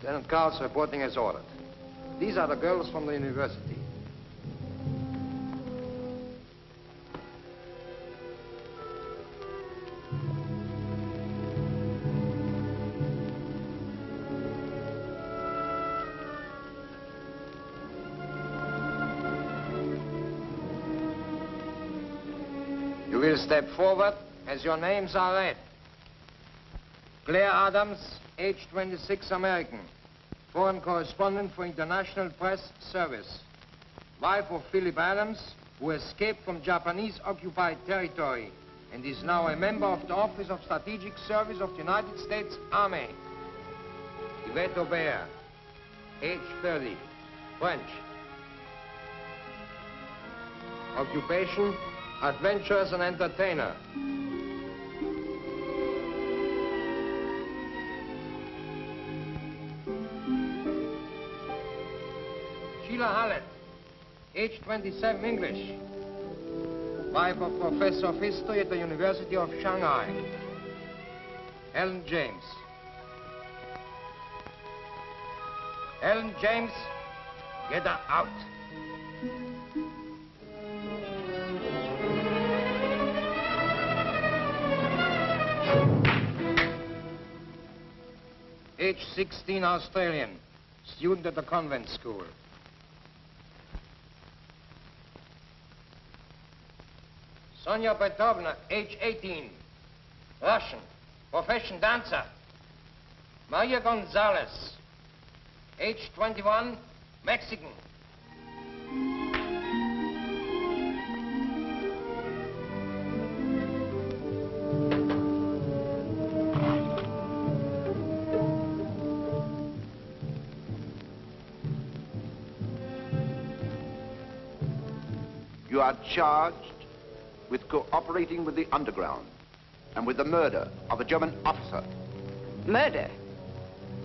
Lieutenant Carl's reporting as ordered. These are the girls from the university. You will step forward as your names are read. Claire Adams, age 26, American. Foreign correspondent for International Press Service. Wife of Philip Adams, who escaped from Japanese-occupied territory and is now a member of the Office of Strategic Service of the United States Army. Yvette Aubert, age 30, French. Occupation, adventurous and entertainer. Sheila Hallett, age 27, English. Wife of Professor of History at the University of Shanghai. Helen James. Helen James, get her out. Age 16, Australian. Student at the convent school. Sonia Petrovna, age 18, Russian, profession dancer. Maria Gonzalez, age 21, Mexican. You are charged with cooperating with the underground and with the murder of a German officer. Murder?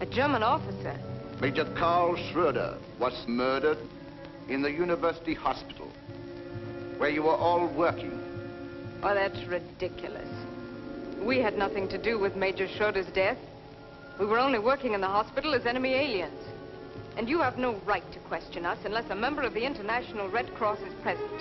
A German officer? Major Karl Schroeder was murdered in the university hospital, where you were all working. Oh, that's ridiculous. We had nothing to do with Major Schroeder's death. We were only working in the hospital as enemy aliens. And you have no right to question us unless a member of the International Red Cross is present.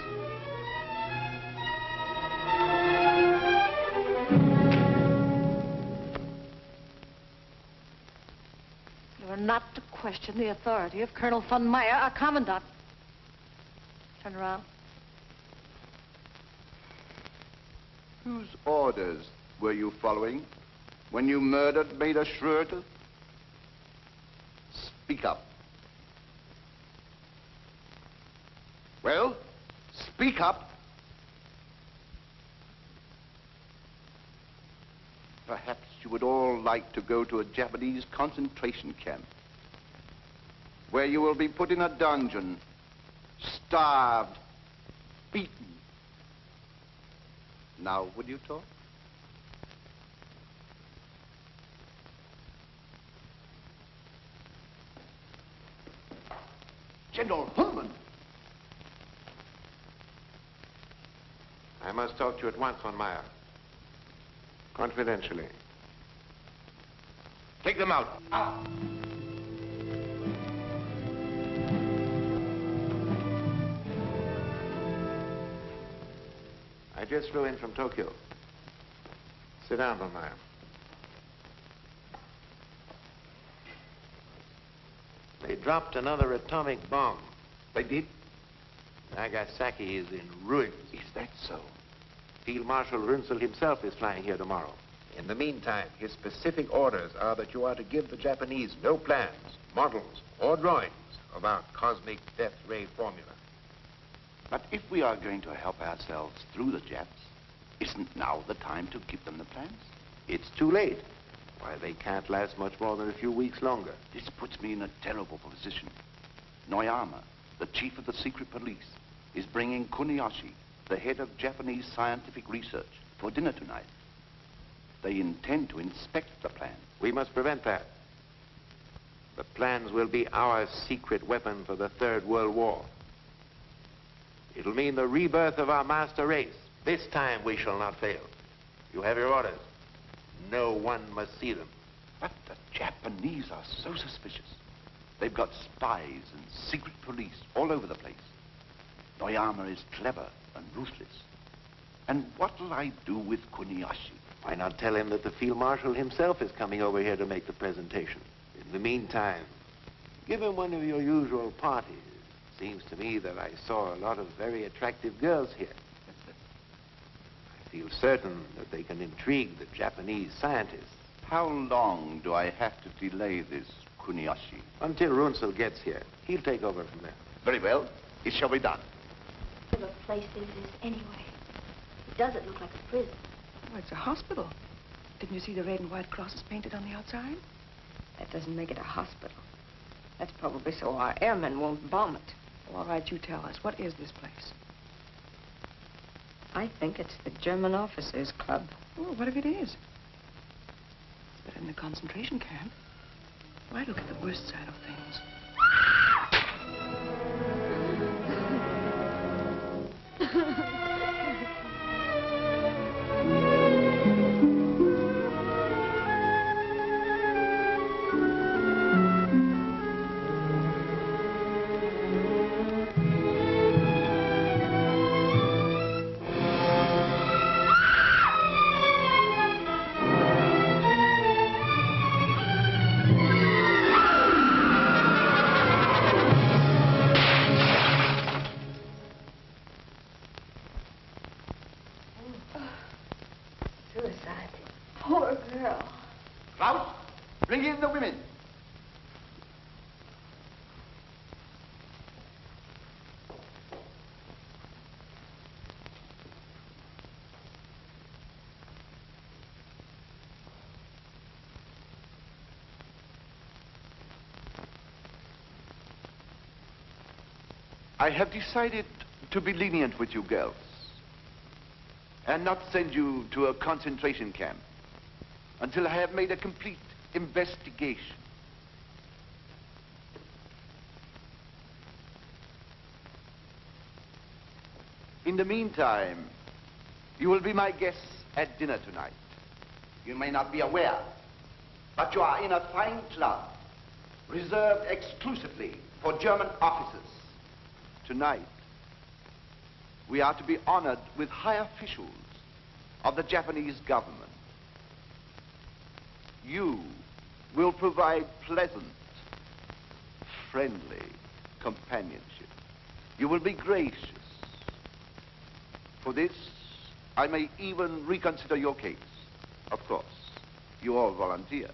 You are not to question the authority of Colonel von Meyer, our commandant. Turn around. Whose orders were you following when you murdered Major Schroeder? Speak up. Well, speak up. Perhaps you would all like to go to a Japanese concentration camp, where you will be put in a dungeon, starved, beaten. Now, would you talk? General Herman! I must talk to you at once, von Meyer. Confidentially. Take them out. Out. I just flew in from Tokyo. Sit down, von Meyer. They dropped another atomic bomb. They did? Nagasaki is in ruins. Is that so? Field Marshal Runzel himself is flying here tomorrow. In the meantime, his specific orders are that you are to give the Japanese no plans, models, or drawings of our cosmic death ray formula. But if we are going to help ourselves through the Japs, isn't now the time to give them the plans? It's too late. Why, they can't last much more than a few weeks longer. This puts me in a terrible position. Noir, the chief of the secret police, is bringing Kuniyoshi, the head of Japanese scientific research, for dinner tonight. They intend to inspect the plans. We must prevent that. The plans will be our secret weapon for the Third World War. It'll mean the rebirth of our master race. This time we shall not fail. You have your orders. No one must see them. But the Japanese are so suspicious. They've got spies and secret police all over the place. Noyama is clever and ruthless. And what'll I do with Kuniyoshi? Why not tell him that the Field Marshal himself is coming over here to make the presentation? In the meantime, give him one of your usual parties. Seems to me that I saw a lot of very attractive girls here. I feel certain that they can intrigue the Japanese scientists. How long do I have to delay this, Kuniyoshi? Until Runzel gets here. He'll take over from there. Very well. It shall be done. What kind of a place is this, anyway? It doesn't look like a prison. Oh, it's a hospital. Didn't you see the red and white crosses painted on the outside? That doesn't make it a hospital. That's probably so our airmen won't bomb it. Well, all right, you tell us. What is this place? I think it's the German Officers Club. Oh, what if it is? It's better than a concentration camp. Why look at the worst side of things? Suicide. Poor girl. Klaus, bring in the women. I have decided to be lenient with you girls and not send you to a concentration camp until I have made a complete investigation. In the meantime, you will be my guests at dinner tonight. You may not be aware, but you are in a fine club reserved exclusively for German officers. Tonight, we are to be honored with high officials of the Japanese government. You will provide pleasant, friendly companionship. You will be gracious. For this, I may even reconsider your case. Of course, you all volunteer.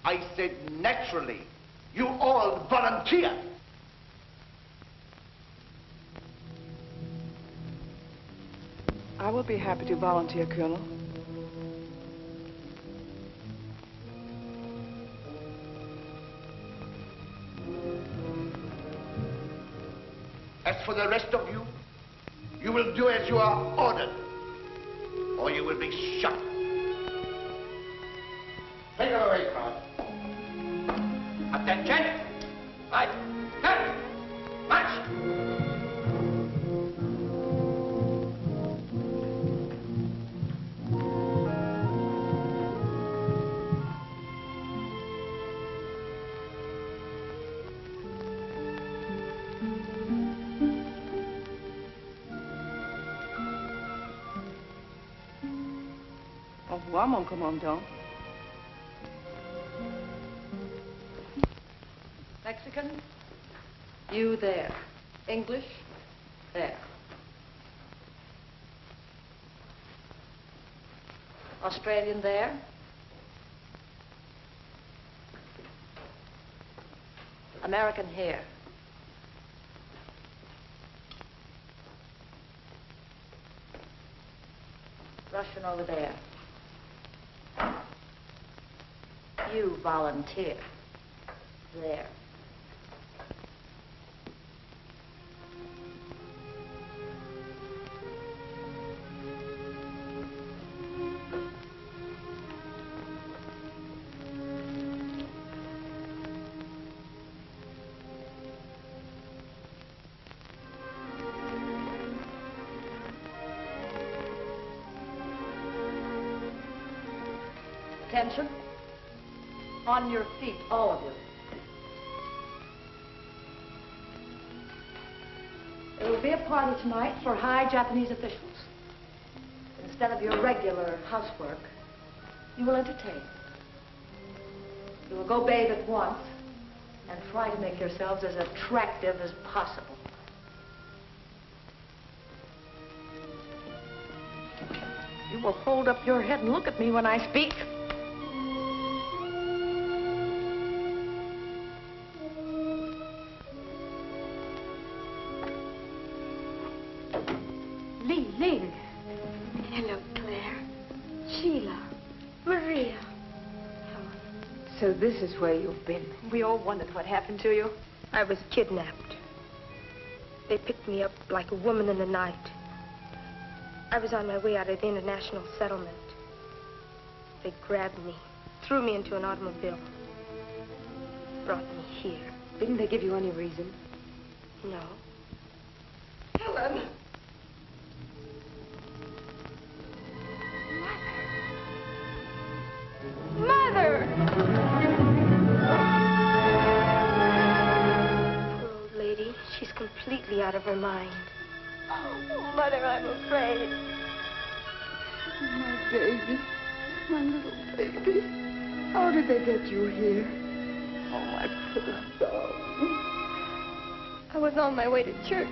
I said naturally, you all volunteer. I will be happy to volunteer, Colonel. As for the rest of you, you will do as you are ordered, or you will be shot. Take her away, crowd. Attention! Right. Cut! March! Au revoir, mon commandant. Mexican, you there. English, there. Australian there. American here. Russian over there. You volunteer. There. Attention. On your feet, all of you. There will be a party tonight for high Japanese officials. Instead of your regular housework, you will entertain. You will go bathe at once and try to make yourselves as attractive as possible. You will hold up your head and look at me when I speak. Ling. Hello, Claire. Sheila. Maria. So this is where you've been. We all wondered what happened to you. I was kidnapped. They picked me up like a woman in the night. I was on my way out of the international settlement. They grabbed me, threw me into an automobile, brought me here. Didn't they give you any reason? No. Helen! Mother! Poor old lady. She's completely out of her mind. Oh, Mother, I'm afraid. My baby. My little baby. How did they get you here? Oh, my poor darling. I was on my way to church.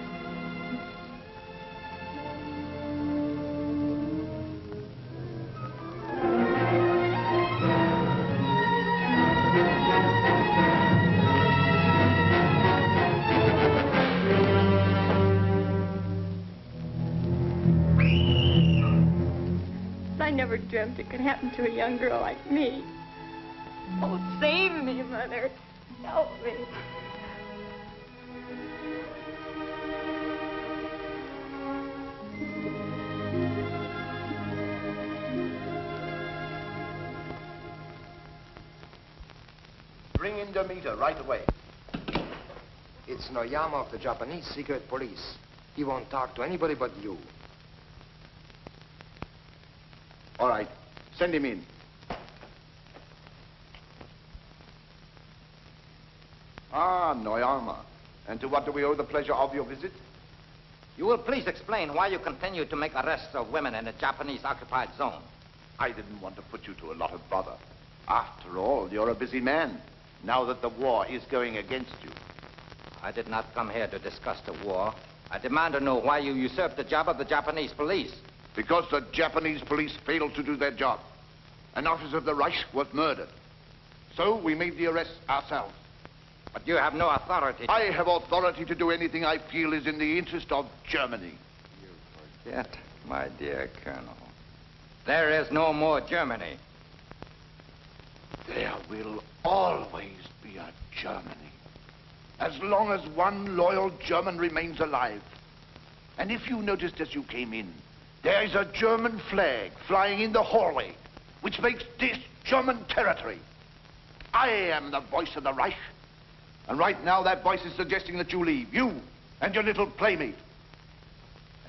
I never dreamt it could happen to a young girl like me. Oh, save me, Mother. Help me. Bring in Demeter right away. It's Noir of the Japanese secret police. He won't talk to anybody but you. All right. Send him in. Ah, Noyama. And to what do we owe the pleasure of your visit? You will please explain why you continue to make arrests of women in the Japanese-occupied zone. I didn't want to put you to a lot of bother. After all, you're a busy man, now that the war is going against you. I did not come here to discuss the war. I demand to know why you usurped the job of the Japanese police. Because the Japanese police failed to do their job. An officer of the Reich was murdered. So we made the arrest ourselves. But you have no authority. I have authority to do anything I feel is in the interest of Germany. You forget. my dear Colonel. There is no more Germany. There will always be a Germany. As long as one loyal German remains alive. And if you noticed as you came in, there is a German flag flying in the hallway, which makes this German territory. I am the voice of the Reich. And right now that voice is suggesting that you leave. You and your little playmate.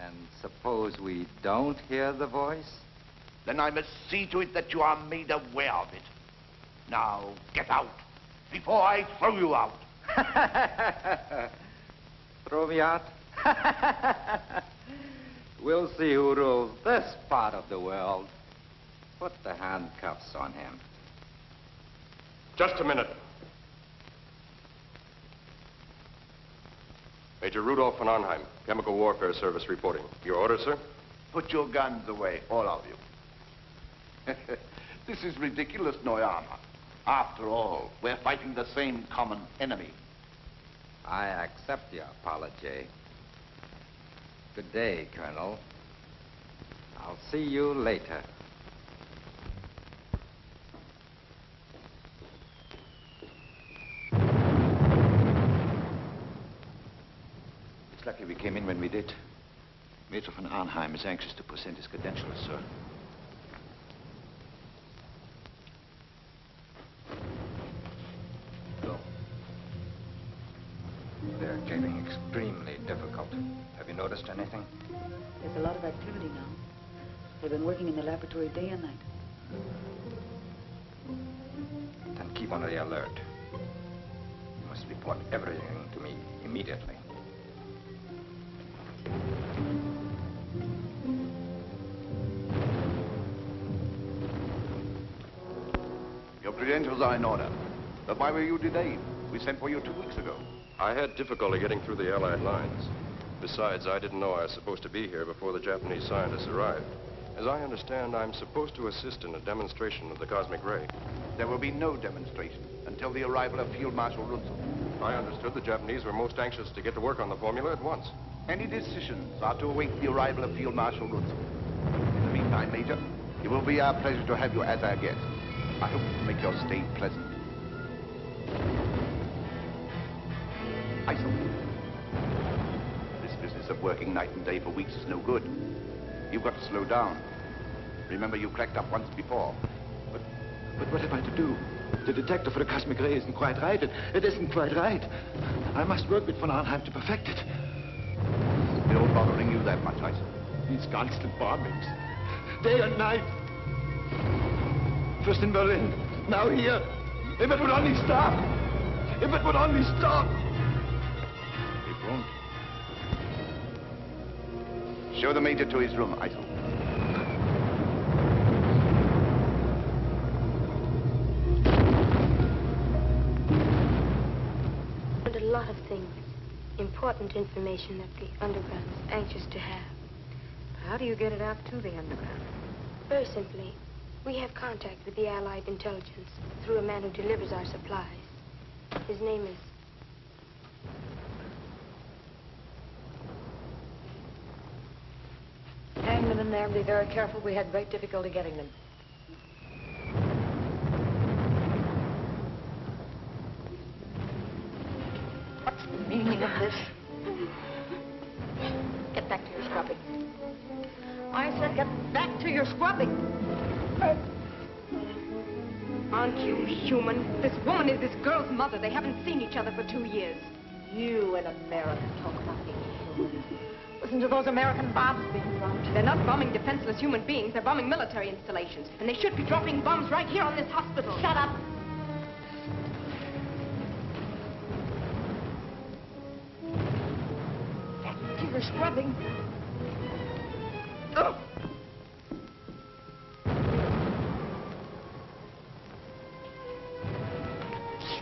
And suppose we don't hear the voice? Then I must see to it that you are made aware of it. Now, get out, before I throw you out. Throw me out? We'll see who rules this part of the world. Put the handcuffs on him. Just a minute. Major Rudolph von Arnheim, Chemical Warfare Service reporting. Your order, sir? Put your guns away, all of you. This is ridiculous, Noir. After all, we're fighting the same common enemy. I accept your apology. Good day, Colonel. I'll see you later. It's lucky we came in when we did. Major von Arnheim is anxious to present his credentials, sir. They're getting extremely difficult. Have you noticed anything? There's a lot of activity now. They've been working in the laboratory day and night. Then keep on the alert. You must report everything to me immediately. Your credentials are in order. But why were you delayed? We sent for you 2 weeks ago. I had difficulty getting through the Allied lines. Besides, I didn't know I was supposed to be here before the Japanese scientists arrived. As I understand, I'm supposed to assist in a demonstration of the cosmic ray. There will be no demonstration until the arrival of Field Marshal Runzel. I understood the Japanese were most anxious to get to work on the formula at once. Any decisions are to await the arrival of Field Marshal Runzel. In the meantime, Major, it will be our pleasure to have you as our guest. I hope to make your stay pleasant. This business of working night and day for weeks is no good. You've got to slow down. Remember, you cracked up once before. But what am I to do? The detector for the cosmic ray isn't quite right. It isn't quite right. I must work with von Arnheim to perfect it. Still bothering you that much, I see. These constant bombings. Day and night. First in Berlin, now here. If it would only stop. If it would only stop. It won't. Show the Major to his room, Eisel. And a lot of things. Important information that the underground is anxious to have. How do you get it out to the underground? Very simply, we have contact with the Allied intelligence through a man who delivers our supplies. His name is... Hang them in there and be very careful. We had great difficulty getting them. What's the meaning of this? Get back to your scrubbing. I said get back to your scrubbing. Aren't you human? This woman is this girl's mother. They haven't seen each other for 2 years. You in America talk about being human. Listen to those American bombs being dropped. They're not bombing defenseless human beings. They're bombing military installations. And they should be dropping bombs right here on this hospital. Shut up. Back to your scrubbing. Oh.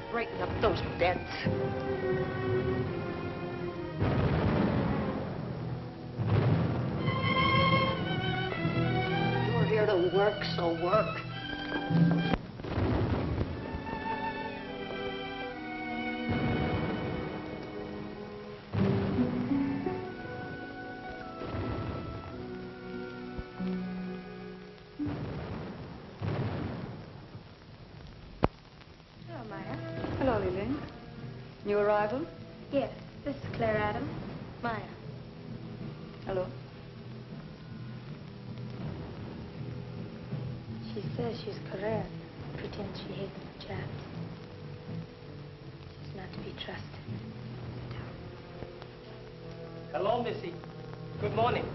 Straighten up those beds. You're here to work, so work. Jane. New arrival? Yes, this is Claire Adams. Maya. Hello. She says she's Korean. Pretends she hates the Japs. She's not to be trusted. Hello, Missy. Good morning.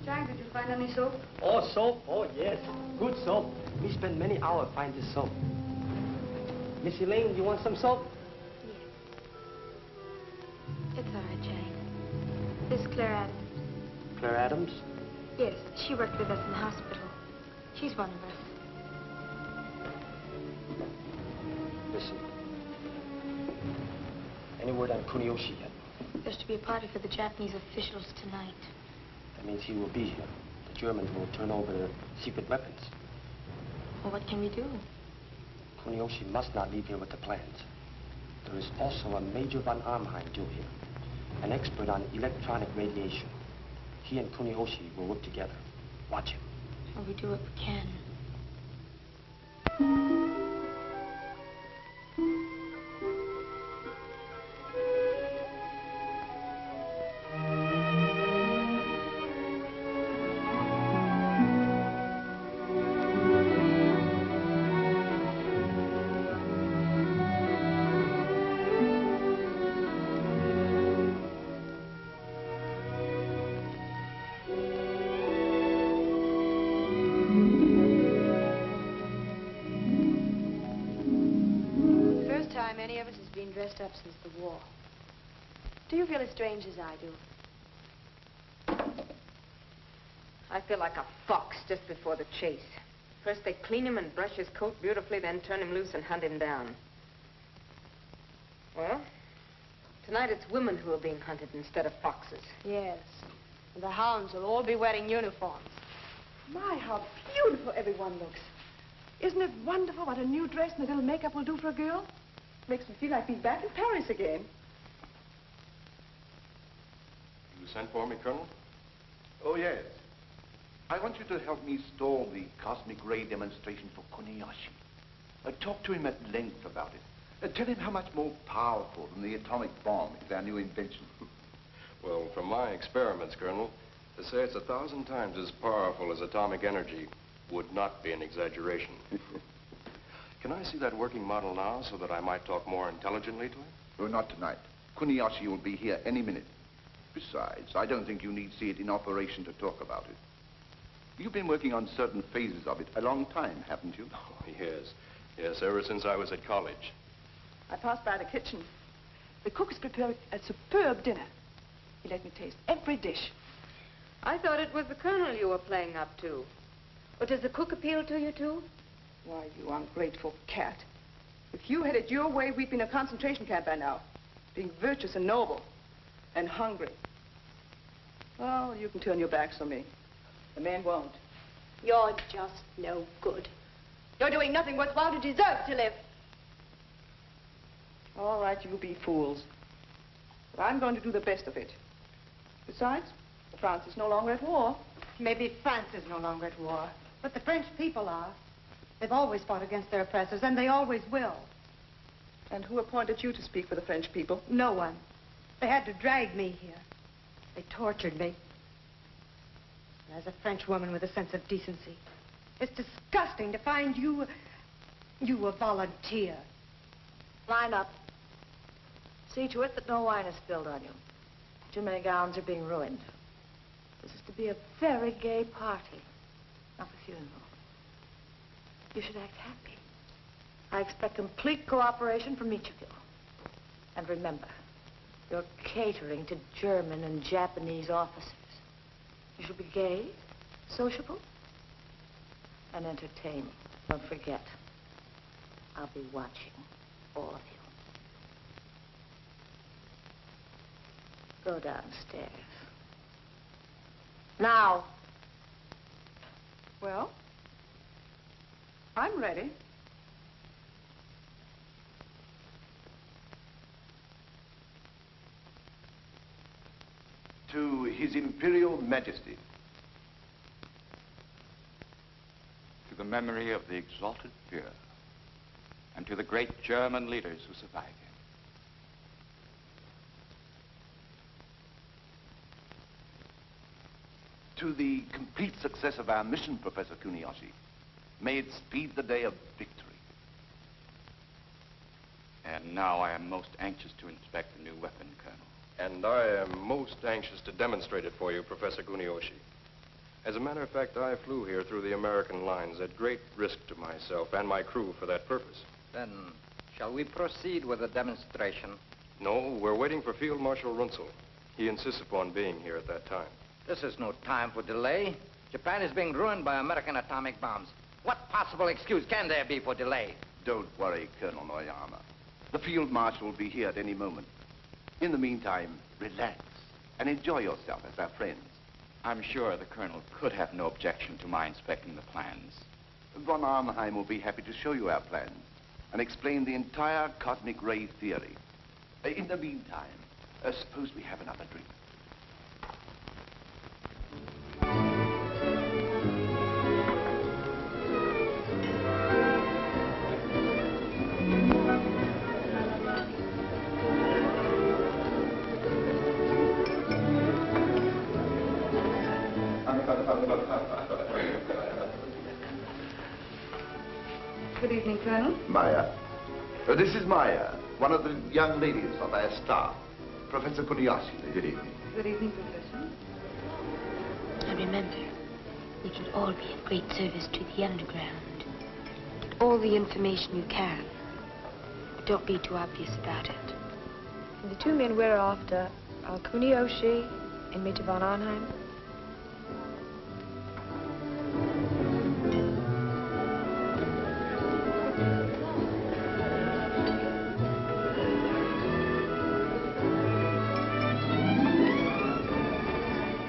Jack, did you find any soap? Oh, soap? Oh, yes. Good soap. We spend many hours finding this soap. Missy Lane, you want some soap? Yes. It's all right, Jane. This is Claire Adams. Claire Adams? Yes, she worked with us in the hospital. She's one of us. Listen. Any word on Kuniyoshi yet? There's to be a party for the Japanese officials tonight. That means he will be here. The Germans will turn over their secret weapons. Well, what can we do? Kuniyoshi must not leave here with the plans. There is also a Major von Arnheim due here, an expert on electronic radiation. He and Kuniyoshi will work together. Watch him. Well, we do what we can. Dressed up since the war. Do you feel as strange as I do? I feel like a fox just before the chase. First they clean him and brush his coat beautifully, then turn him loose and hunt him down. Well, tonight it's women who are being hunted instead of foxes. Yes. And the hounds will all be wearing uniforms. My, how beautiful everyone looks. Isn't it wonderful what a new dress and a little makeup will do for a girl? Makes me feel like being back in Paris again. You sent for me, Colonel? Oh, yes. I want you to help me stall the cosmic ray demonstration for Kuniyoshi. Talk to him at length about it. Tell him how much more powerful than the atomic bomb is our new invention. Well, from my experiments, Colonel, to say it's 1,000 times as powerful as atomic energy would not be an exaggeration. Can I see that working model now so that I might talk more intelligently to him? Oh, not tonight. Kuniyoshi will be here any minute. Besides, I don't think you need see it in operation to talk about it. You've been working on certain phases of it a long time, haven't you? Oh, yes. Yes, ever since I was at college. I passed by the kitchen. The cook has prepared a superb dinner. He let me taste every dish. I thought it was the colonel you were playing up to. But does the cook appeal to you, too? Why, you ungrateful cat. If you had it your way, we'd be in a concentration camp by now. Being virtuous and noble. And hungry. Well, you can turn your backs on me. The man won't. You're just no good. You're doing nothing worthwhile to deserve to live. All right, you be fools. But I'm going to do the best of it. Besides, France is no longer at war. Maybe France is no longer at war, but the French people are. They've always fought against their oppressors, and they always will. And who appointed you to speak for the French people? No one. They had to drag me here. They tortured me. As a French woman with a sense of decency, it's disgusting to find you a volunteer. Line up. See to it that no wine is spilled on you. Too many gowns are being ruined. This is to be a very gay party, not a funeral. You should act happy. I expect complete cooperation from each of you. And remember, you're catering to German and Japanese officers. You should be gay, sociable, and entertaining. Don't forget, I'll be watching all of you. Go downstairs. Now. Well, I'm ready. To His Imperial Majesty. To the memory of the exalted peer. and to the great German leaders who survived him. To the complete success of our mission, Professor Kuniyoshi. May it speed the day of victory. And now I am most anxious to inspect the new weapon, Colonel. And I am most anxious to demonstrate it for you, Professor Kuniyoshi. As a matter of fact, I flew here through the American lines at great risk to myself and my crew for that purpose. Then, shall we proceed with the demonstration? No, we're waiting for Field Marshal Runzel. He insists upon being here at that time. This is no time for delay. Japan is being ruined by American atomic bombs. What possible excuse can there be for delay? Don't worry, Colonel Noyama. The Field Marshal will be here at any moment. In the meantime, relax and enjoy yourself as our friends. I'm sure the Colonel could have no objection to my inspecting the plans. Von Arnheim will be happy to show you our plans and explain the entire cosmic ray theory. In the meantime, suppose we have another drink. Good evening, Colonel. Maya. This is Maya, one of the young ladies of our staff. Professor Kuniyoshi. Good evening. Good evening, Professor. And remember, we can all be of great service to the underground. Get all the information you can. But don't be too obvious about it. And the two men we're after are Kuniyoshi and Major von Arnheim.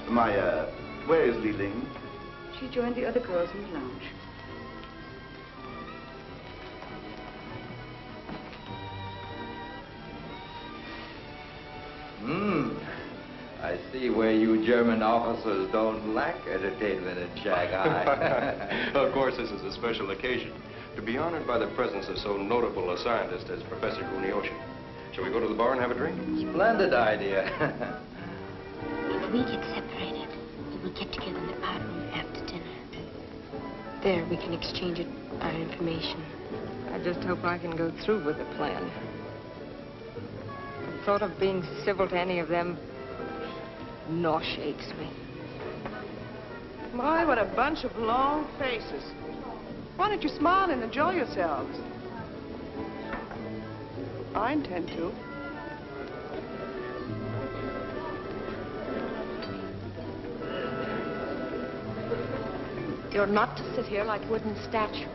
Maya, where is Li Ling? She joined the other girls in the lounge. I see where you German officers don't lack entertainment in Shanghai. Of course, this is a special occasion. To be honored by the presence of so notable a scientist as Professor Kuniyoshi. Shall we go to the bar and have a drink? Splendid idea. If we get separated, we will get together in the pot room after dinner. There, we can exchange our information. I just hope I can go through with the plan. The thought of being civil to any of them nauseates me. My, what a bunch of long faces. Why don't you smile and enjoy yourselves? I intend to. You're not to sit here like wooden statues.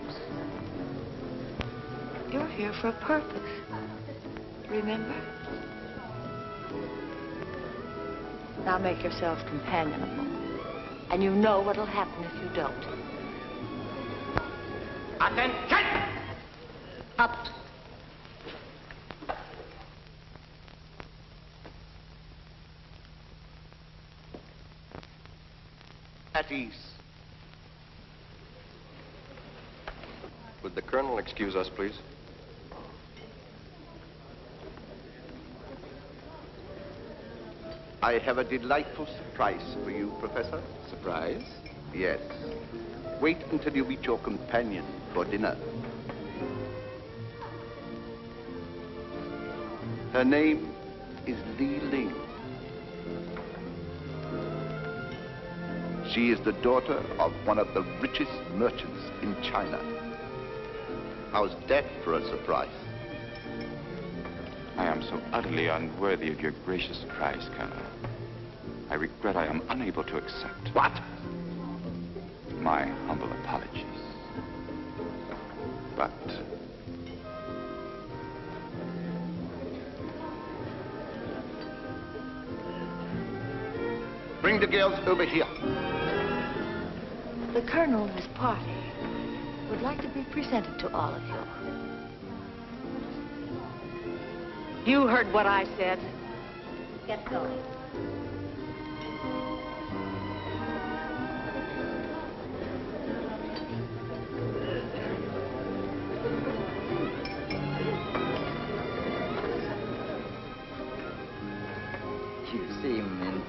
You're here for a purpose. Remember? Now make yourself companionable. And you know what'll happen if you don't. Attention! Up. At ease. Would the Colonel excuse us, please? I have a delightful surprise for you, Professor. Surprise? Yes. Wait until you meet your companion for dinner. Her name is Li Ling. She is the daughter of one of the richest merchants in China. How's that for a surprise? I am so utterly unworthy of your gracious surprise, Colonel. I regret I am unable to accept. What? My humble apologies. But bring the girls over here. The Colonel and his party would like to be presented to all of you. You heard what I said. Get going.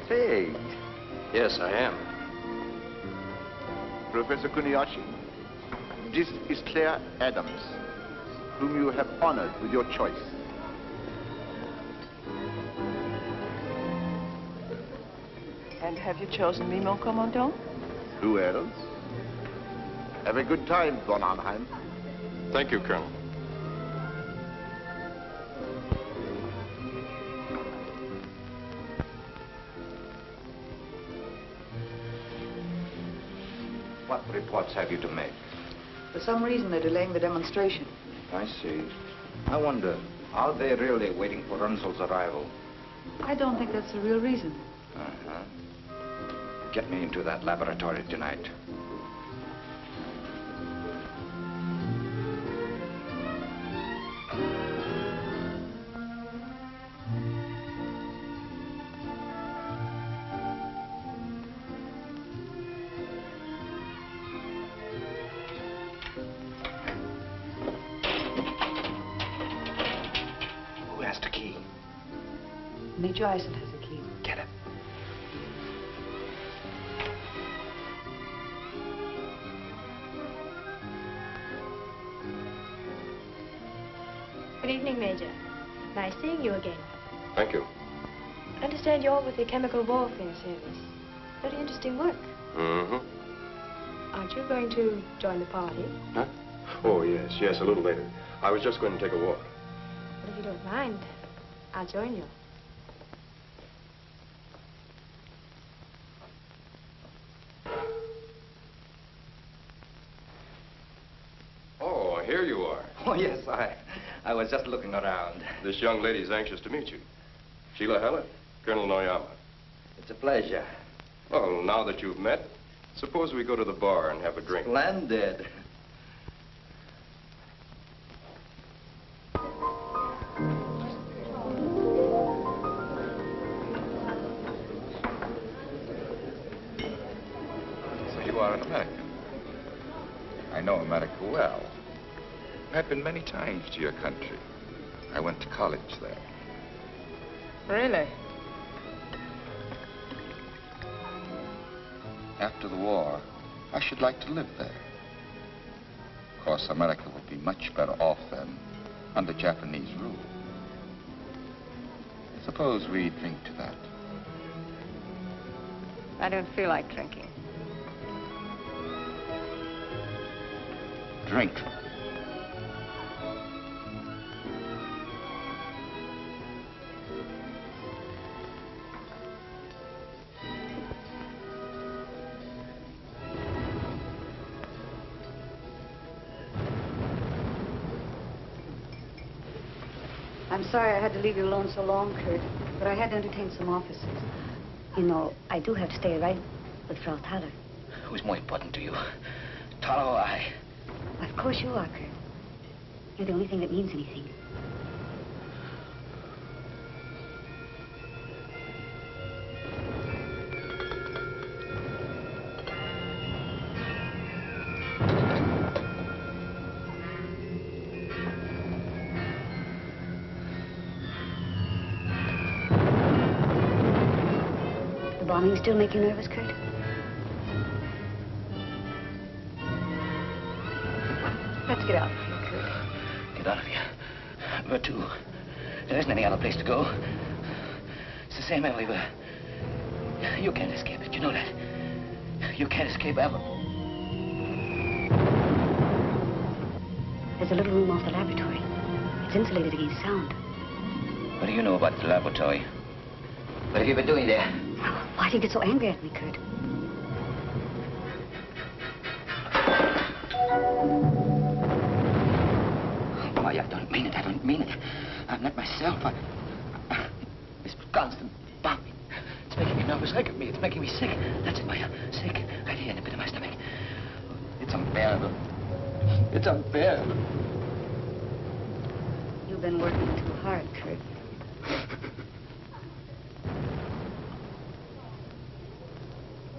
Say, Yes, I am. Professor Kuniyoshi, this is Claire Adams, whom you have honored with your choice. And have you chosen me, mon commandant? Who else? Have a good time, von Arnheim. Thank you, Colonel. What reports have you to make? For some reason, they're delaying the demonstration. I see. I wonder, are they really waiting for Runzel's arrival? I don't think that's the real reason. Uh-huh. Get me into that laboratory tonight. Who has the key? Major Eisen has the key. Get it. Good evening, Major. Nice seeing you again. Thank you. I understand you're with the Chemical Warfare Service. Very interesting work. Mm-hmm. Aren't you going to join the party? Huh? Oh, yes, a little later. I was just going to take a walk. But if you don't mind, I'll join you. Oh, here you are. Oh, yes, I was just looking around. This young lady's anxious to meet you. Sheila Heller, Colonel Noyama. It's a pleasure. Well, now that you've met, suppose we go to the bar and have a drink. Splendid. So you are an American. I know America well. I've been many times to your country. I went to college there. Really? After the war, I should like to live there. Of course, America would be much better off then under Japanese rule. Suppose we drink to that. I don't feel like drinking. Drink. I'm sorry I had to leave you alone so long, Kurt, but I had to entertain some officers. You know, I do have to stay right with Frau Thaler. Who's more important to you? Tala or I? Of course you are, Kurt. You're the only thing that means anything. Bombing still make you nervous, Kurt? Let's get out of here, Kurt. Get out of here. Where to? There isn't any other place to go. It's the same everywhere. You can't escape it, you know that. You can't escape ever. There's a little room off the laboratory. It's insulated against sound. What do you know about the laboratory? What have you been doing there? Why do you get so angry at me, Kurt? Why, I don't mean it. I don't mean it. I'm not myself. This constant bombing. It's making me nervous. Look at me. It's making me sick. That's it, Maya. Sick. Right here in the pit of my stomach. It's unbearable. It's unbearable. You've been working too hard, Kurt.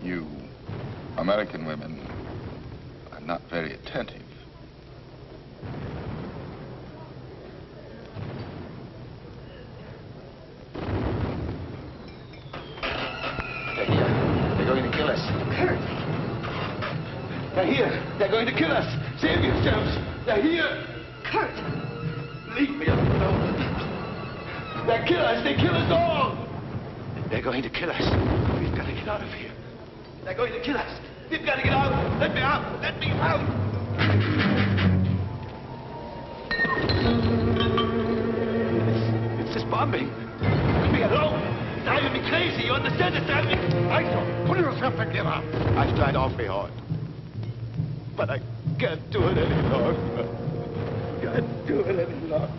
You American women are not very attentive. yourselves. They're here. Kurt! Leave me alone. They kill us. They kill us all. They're going to kill us. We've got to get out of here. They're going to kill us. We've got to get out. Let me out. Let me out. It's this bombing. Leave me alone. It's driving me crazy. You understand? It's driving me... Aisha, pull yourself together. I've tried awfully hard. But I can't do it any longer. Can't do it any longer.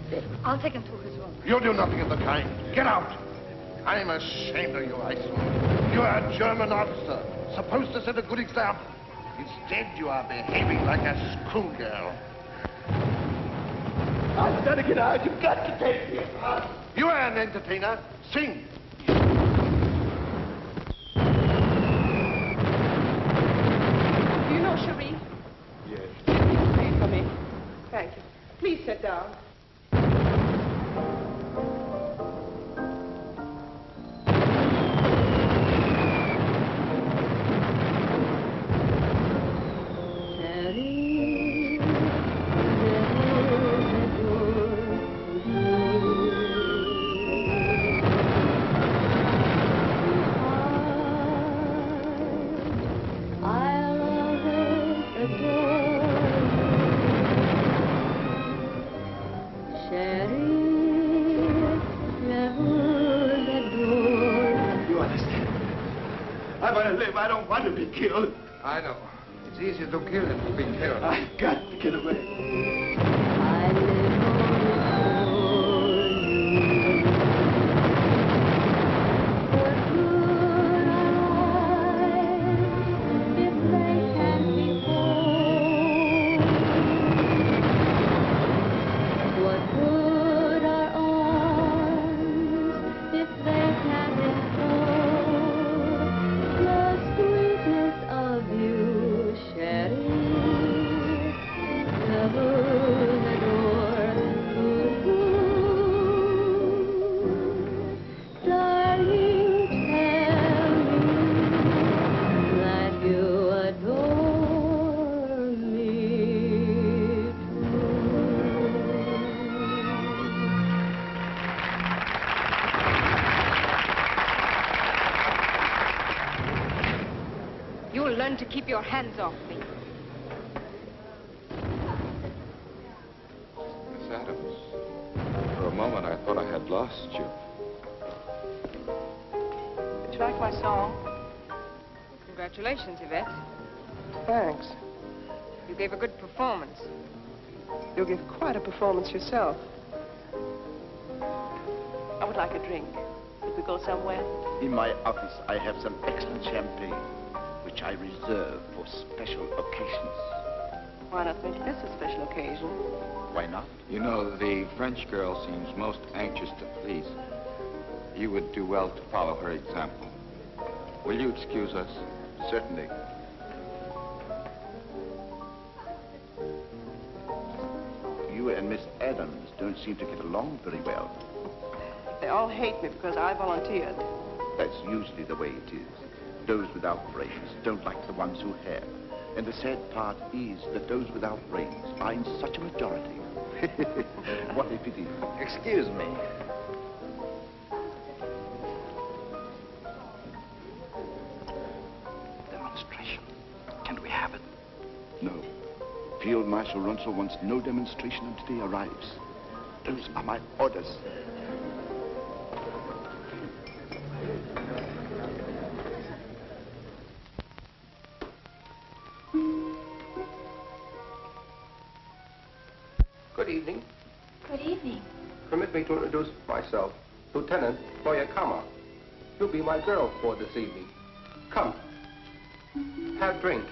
I'll take him to his room. You'll do nothing of the kind. Get out. I'm ashamed of you, Aisha. You are a German officer, supposed to set a good example. Instead, you are behaving like a schoolgirl. I've got to get out. You've got to take me out. You are an entertainer. Sing. Do you know Cherie? Yes. Pray for me. Thank you. Please sit down. I don't want to be killed. I know. It's easier to kill than to be killed. I've got to get away. You'll learn to keep your hands off me. Miss Adams, for a moment I thought I had lost you. Did you like my song? Congratulations, Yvette. Thanks. You gave a good performance. You'll give quite a performance yourself. I would like a drink. Could we go somewhere? In my office, I have some excellent champagne, which I reserve for special occasions. Why not make this a special occasion? Why not? You know, the French girl seems most anxious to please. You would do well to follow her example. Will you excuse us? Certainly. You and Miss Adams don't seem to get along very well. They all hate me because I volunteered. That's usually the way it is. Those without brains don't like the ones who have. And the sad part is that those without brains find such a majority. What a pity. Excuse me. Demonstration. Can we have it? No. Field Marshal Runsell wants no demonstration until he arrives. Those are my orders. Good evening. Good evening. Permit me to introduce myself, Lieutenant Noir. You'll be my girl for this evening. Come. Have a drink.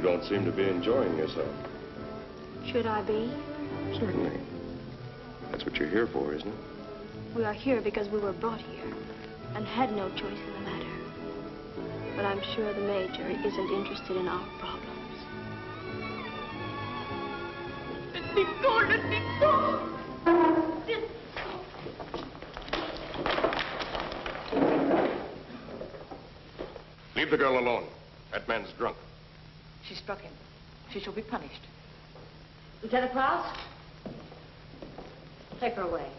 don't seem to be enjoying yourself. Should I be? Certainly. That's what you're here for, isn't it? We are here because we were brought here and had no choice in the matter. But I'm sure the Major isn't interested in our problems. Let me go, let me go! Leave the girl alone. That man's drunk. She struck him. She shall be punished. Lieutenant Krause? Take her away.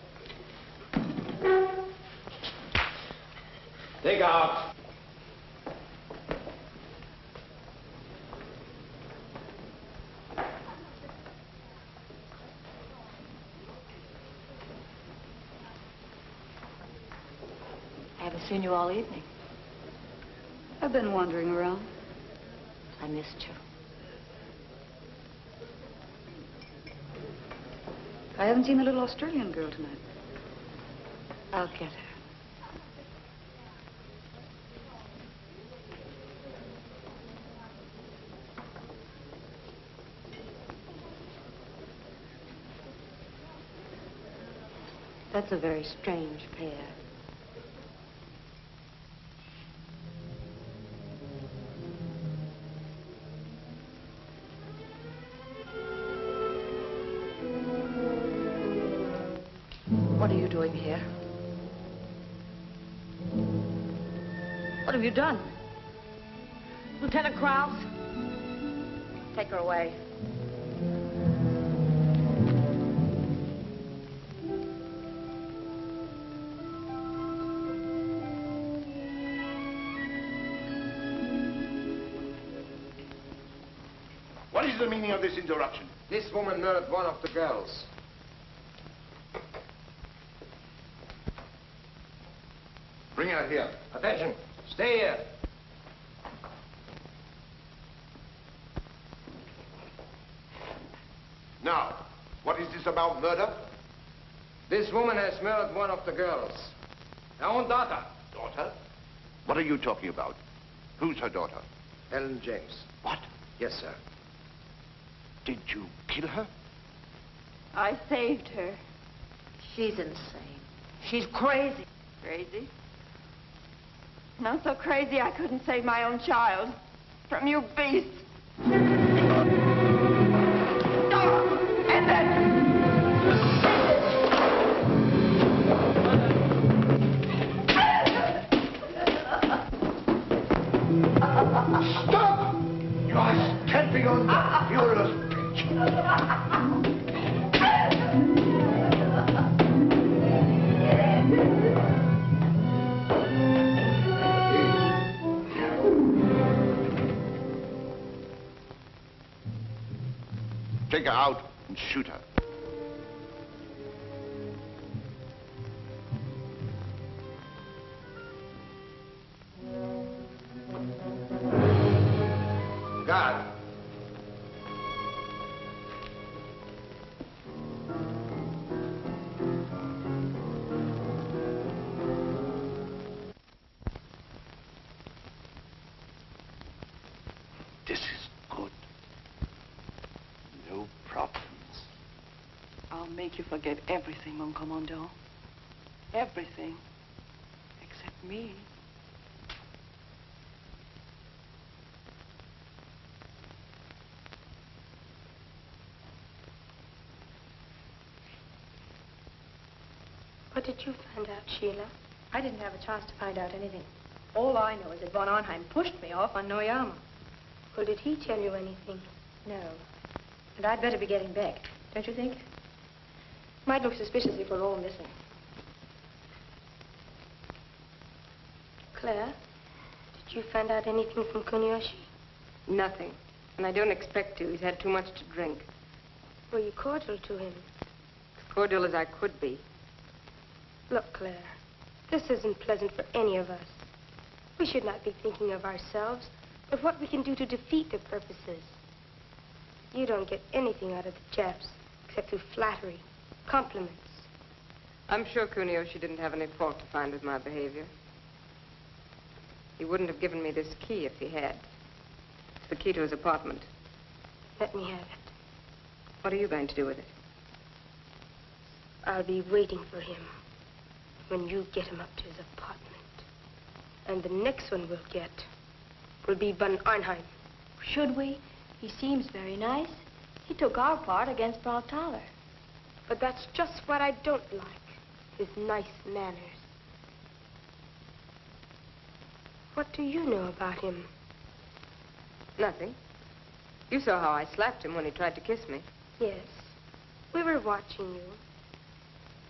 Take out. I haven't seen you all evening. I've been wandering around. I missed you. I haven't seen the little Australian girl tonight. I'll get her. That's a very strange pair. What are you doing here? What have you done? Lieutenant Krause? Take her away. What is the meaning of this interruption? This woman murdered one of the girls. Bring her here. Attention. Stay here. Now, what is this about murder? This woman has murdered one of the girls. Her own daughter. Daughter? What are you talking about? Who's her daughter? Ellen James. What? Yes, sir. Did you kill her? I saved her. She's insane. She's crazy. Crazy? Not so crazy I couldn't save my own child from you beasts. Stop! You are stamping on the furious bitch. Take her out and shoot her. God. This is good. No problems. I'll make you forget everything, mon commandant. Everything. Except me. What did you find out, Sheila? I didn't have a chance to find out anything. All I know is that von Arnheim pushed me off on Noir. Well, did he tell you anything? No. And I'd better be getting back, don't you think? Might look suspicious if we're all missing. Claire, did you find out anything from Kunioshi? Nothing. And I don't expect to. He's had too much to drink. Were you cordial to him? As cordial as I could be. Look, Claire, this isn't pleasant for any of us. We should not be thinking of ourselves, but what we can do to defeat their purposes. You don't get anything out of the Japs, except through flattery, compliments. I'm sure Kunioshi didn't have any fault to find with my behavior. He wouldn't have given me this key if he had. It's the key to his apartment. Let me have it. What are you going to do with it? I'll be waiting for him when you get him up to his apartment. And the next one we'll get will be von Arnheim. Should we? He seems very nice. He took our part against Frau Thaler. But that's just what I don't like, his nice manners. What do you know about him? Nothing. You saw how I slapped him when he tried to kiss me. Yes, we were watching you.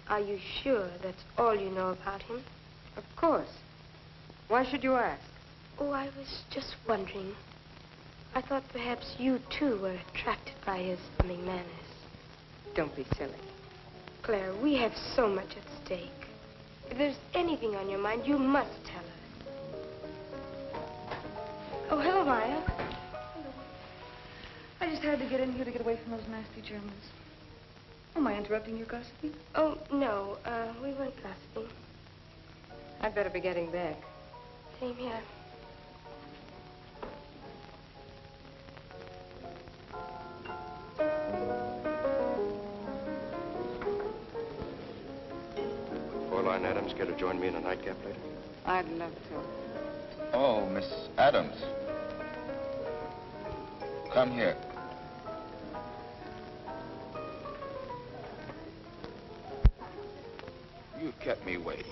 Are you sure that's all you know about him? Of course. Why should you ask? Oh, I was just wondering. I thought perhaps you, too, were attracted by his funny manners. Don't be silly. Claire, we have so much at stake. If there's anything on your mind, you must tell us. Oh, hello, Maya. Hello. I just had to get in here to get away from those nasty Germans. Am I interrupting your gossiping? Oh, no, we weren't gossiping. I'd better be getting back. Same here. Fräulein Adams care to join me in a nightcap later? I'd love to. Oh, Miss Adams. Come here. You kept me waiting.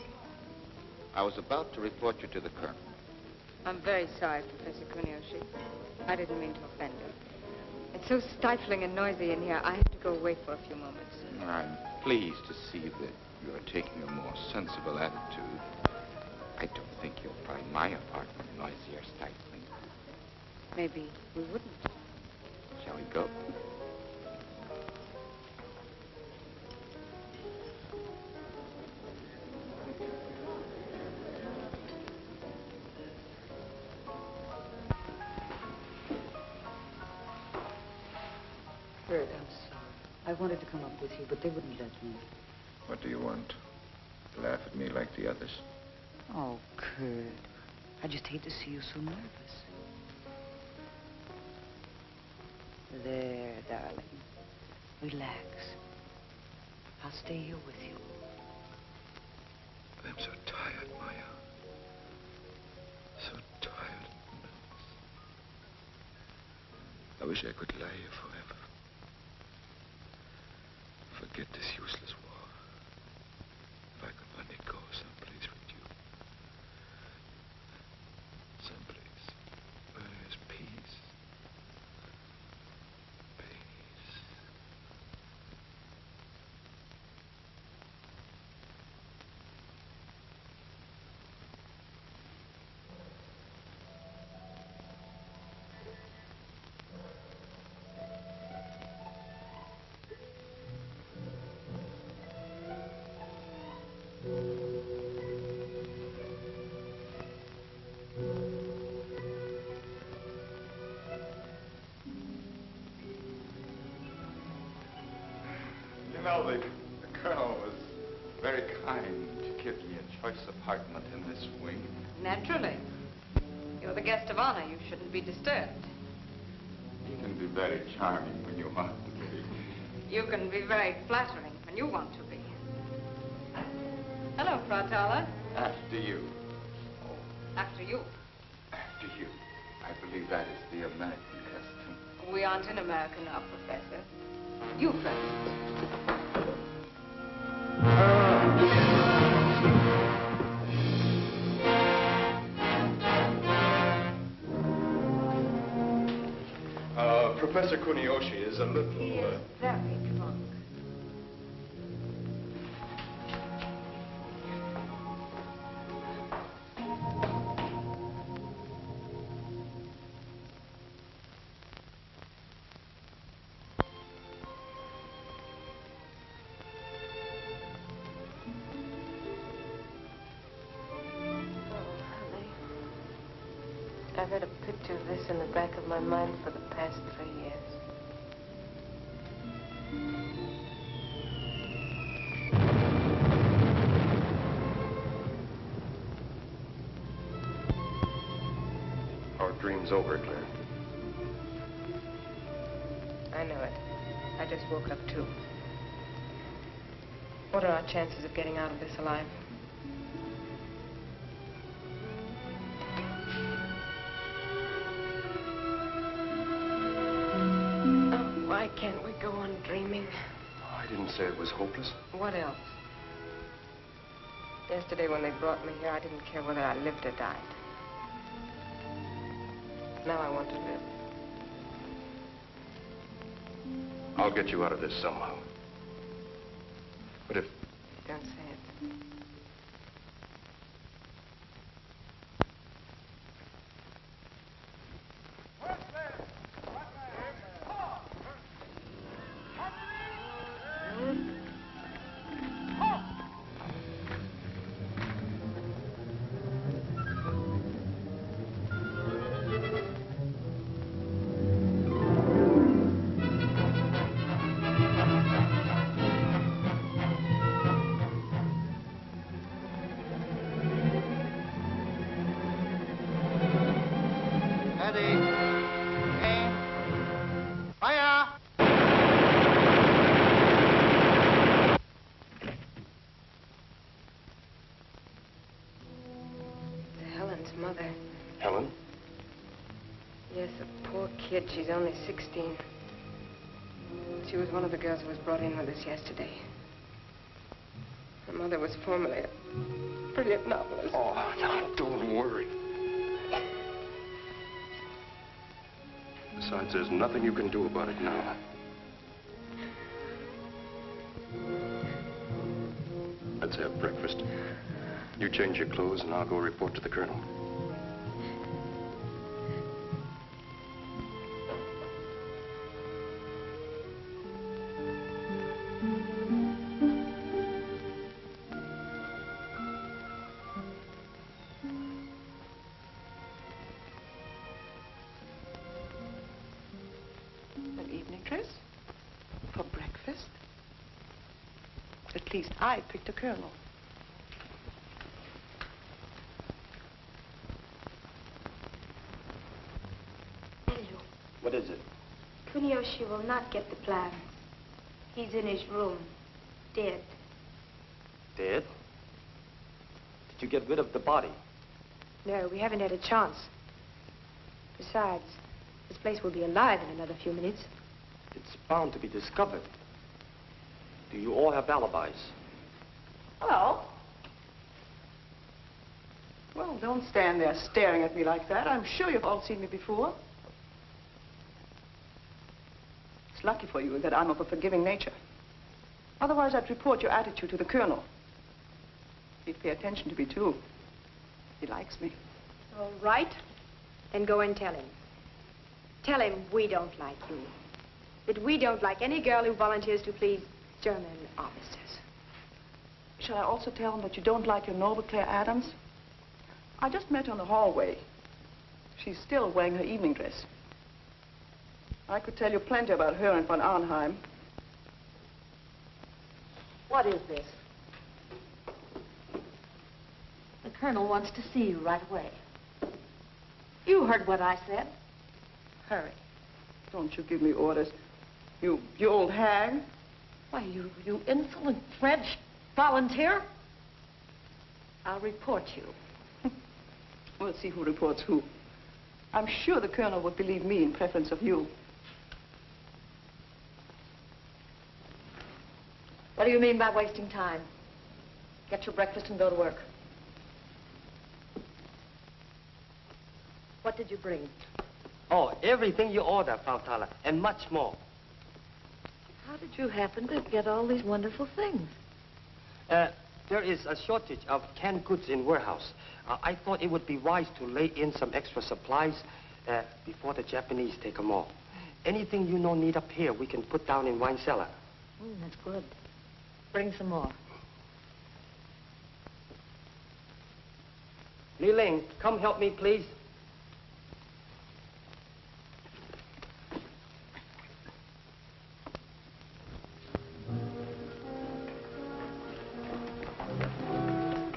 I was about to report you to the colonel. I'm very sorry, Professor Kuniyoshi. I didn't mean to offend you. It's so stifling and noisy in here. I have to go away for a few moments. I'm pleased to see that you're taking a more sensible attitude. I don't think you'll find my apartment noisy or stifling. Maybe we wouldn't. Shall we go? Kurt, I'm sorry. I wanted to come up with you, but they wouldn't let me. What do you want? Laugh at me like the others? Oh, Kurt. I just hate to see you so nervous. There, darling. Relax. I'll stay here with you. I'm so tired, Maya. So tired. I wish I could lie here forever. Forget this useless war. If I could only go someplace with you. Someplace where there's peace. Peace. You know, the colonel was very kind to give me a choice apartment in this wing. Naturally. You're the guest of honor. You shouldn't be disturbed. You can be very charming when you want to be. You can be very flattering when you want to be. Hello, Frau Thaler. After you. After you. After you. I believe that is the American custom. We aren't in America now, Professor. You first. Professor Kuniyoshi is a little... He is very drunk. I've had a picture of this in the back of my mind for the past 3 years. Our dream's over, Claire. I just woke up, too. What are our chances of getting out of this alive? Oh, why can't we go on dreaming? I didn't say it was hopeless. What else? Yesterday when they brought me here, I didn't care whether I lived or died. Now I want to live. I'll get you out of this somehow. But if... Don't say it. Mother. Helen? Yes, a poor kid. She's only 16. She was one of the girls who was brought in with us yesterday. Her mother was formerly a brilliant novelist. Oh, now, don't worry. Besides, there's nothing you can do about it now. Let's have breakfast. You change your clothes and I'll go report to the colonel. An evening dress? For breakfast? At least I picked a colonel. What is it? Kuniyoshi will not get the plan. He's in his room, dead. Dead? Did you get rid of the body? No, we haven't had a chance. Besides, this place will be alive in another few minutes. It's bound to be discovered. Do you all have alibis? Hello. Well, don't stand there staring at me like that. I'm sure you've all seen me before. It's lucky for you that I'm of a forgiving nature. Otherwise, I'd report your attitude to the colonel. He'd pay attention to me, too. He likes me. All right. Then go and tell him. Tell him we don't like you. That we don't like any girl who volunteers to please German officers. Shall I also tell him that you don't like your noble Claire Adams? I just met her in the hallway. She's still wearing her evening dress. I could tell you plenty about her and von Arnheim. What is this? The colonel wants to see you right away. You heard what I said. Hurry. Don't you give me orders. You old hag. Why, you insolent French volunteer. I'll report you. We'll see who reports who. I'm sure the colonel would believe me in preference of you. What do you mean by wasting time? Get your breakfast and go to work. What did you bring? Oh, everything you order, Frau Thaler, and much more. How did you happen to get all these wonderful things? There is a shortage of canned goods in warehouse. I thought it would be wise to lay in some extra supplies before the Japanese take them all. Anything you know need up here, we can put down in wine cellar. That's good. Bring some more. Li Ling, come help me, please.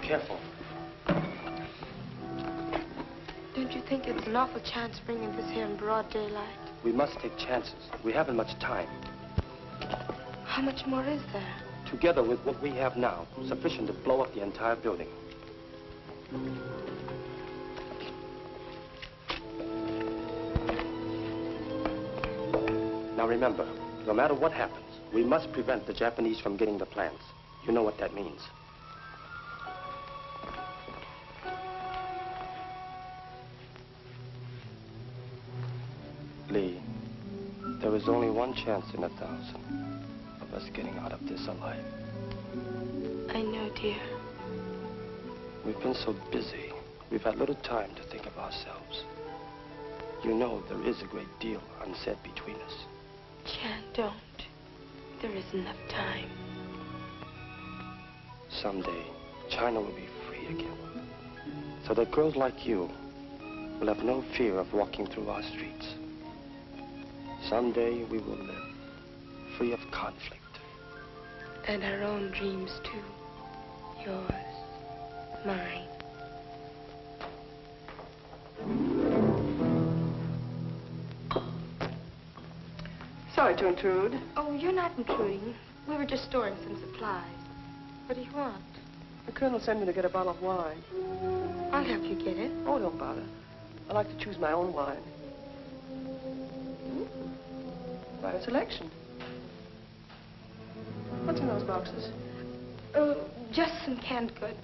Careful. Don't you think it's an awful chance bringing this here in broad daylight? We must take chances. We haven't much time. How much more is there? Together with what we have now, sufficient to blow up the entire building. Now remember, no matter what happens, we must prevent the Japanese from getting the plans. You know what that means. Lee, there is only one chance in 1,000 of us getting out of this alive. I know, dear. We've been so busy, we've had little time to think of ourselves. You know there is a great deal unsaid between us. Chan, don't. There isn't enough time. Someday, China will be free again. So that girls like you will have no fear of walking through our streets. Someday we will live free of conflict. And our own dreams, too. Yours, mine. Sorry to intrude. Oh, you're not intruding. We were just storing some supplies. What do you want? The colonel sent me to get a bottle of wine. I'll help you get it. Oh, don't bother. I like to choose my own wine. Quite a selection. What's in those boxes? Oh, just some canned goods.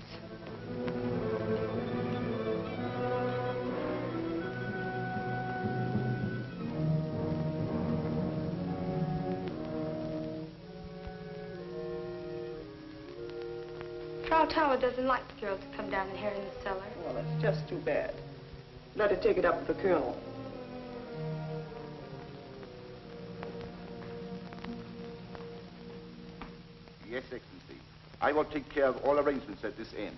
Frau Tower doesn't like the girls to come down in here in the cellar. Well, that's just too bad. Let her take it up with the colonel. Yes, Excellency. I will take care of all arrangements at this end.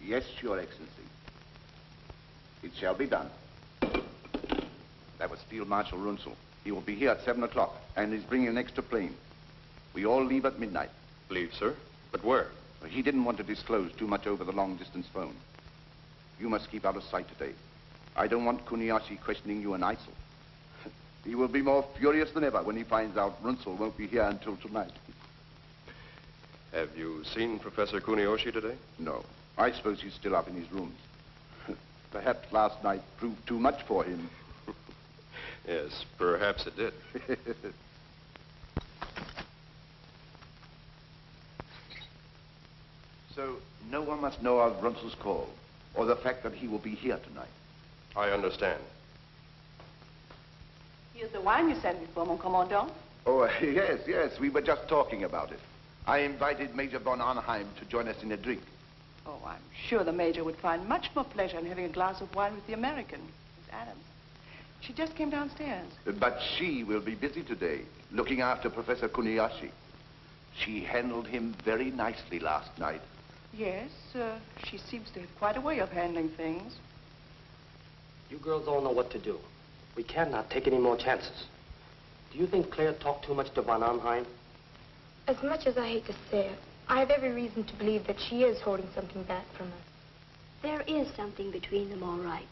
Yes, Your Excellency. It shall be done. That was Field Marshal Runzel. He will be here at 7 o'clock, and he's bringing an extra plane. We all leave at midnight. Leave, sir? But where? He didn't want to disclose too much over the long-distance phone. You must keep out of sight today. I don't want Kuniyashi questioning you in ISIL. He will be more furious than ever when he finds out Runzel won't be here until tonight. Have you seen Professor Kuniyoshi today? No. I suppose he's still up in his rooms. Perhaps last night proved too much for him. Yes, perhaps it did. So, no one must know of Runzel's call, or the fact that he will be here tonight. I understand. Here's the wine you sent me for, mon commandant. Oh, yes, we were just talking about it. I invited Major von Arnheim to join us in a drink. Oh, I'm sure the Major would find much more pleasure in having a glass of wine with the American, Miss Adams. She just came downstairs. But she will be busy today, looking after Professor Kuniyashi. She handled him very nicely last night. Yes, she seems to have quite a way of handling things. You girls all know what to do. We cannot take any more chances. Do you think Claire talked too much to von Arnheim? As much as I hate to say it, I have every reason to believe that she is holding something back from us. There is something between them, all right.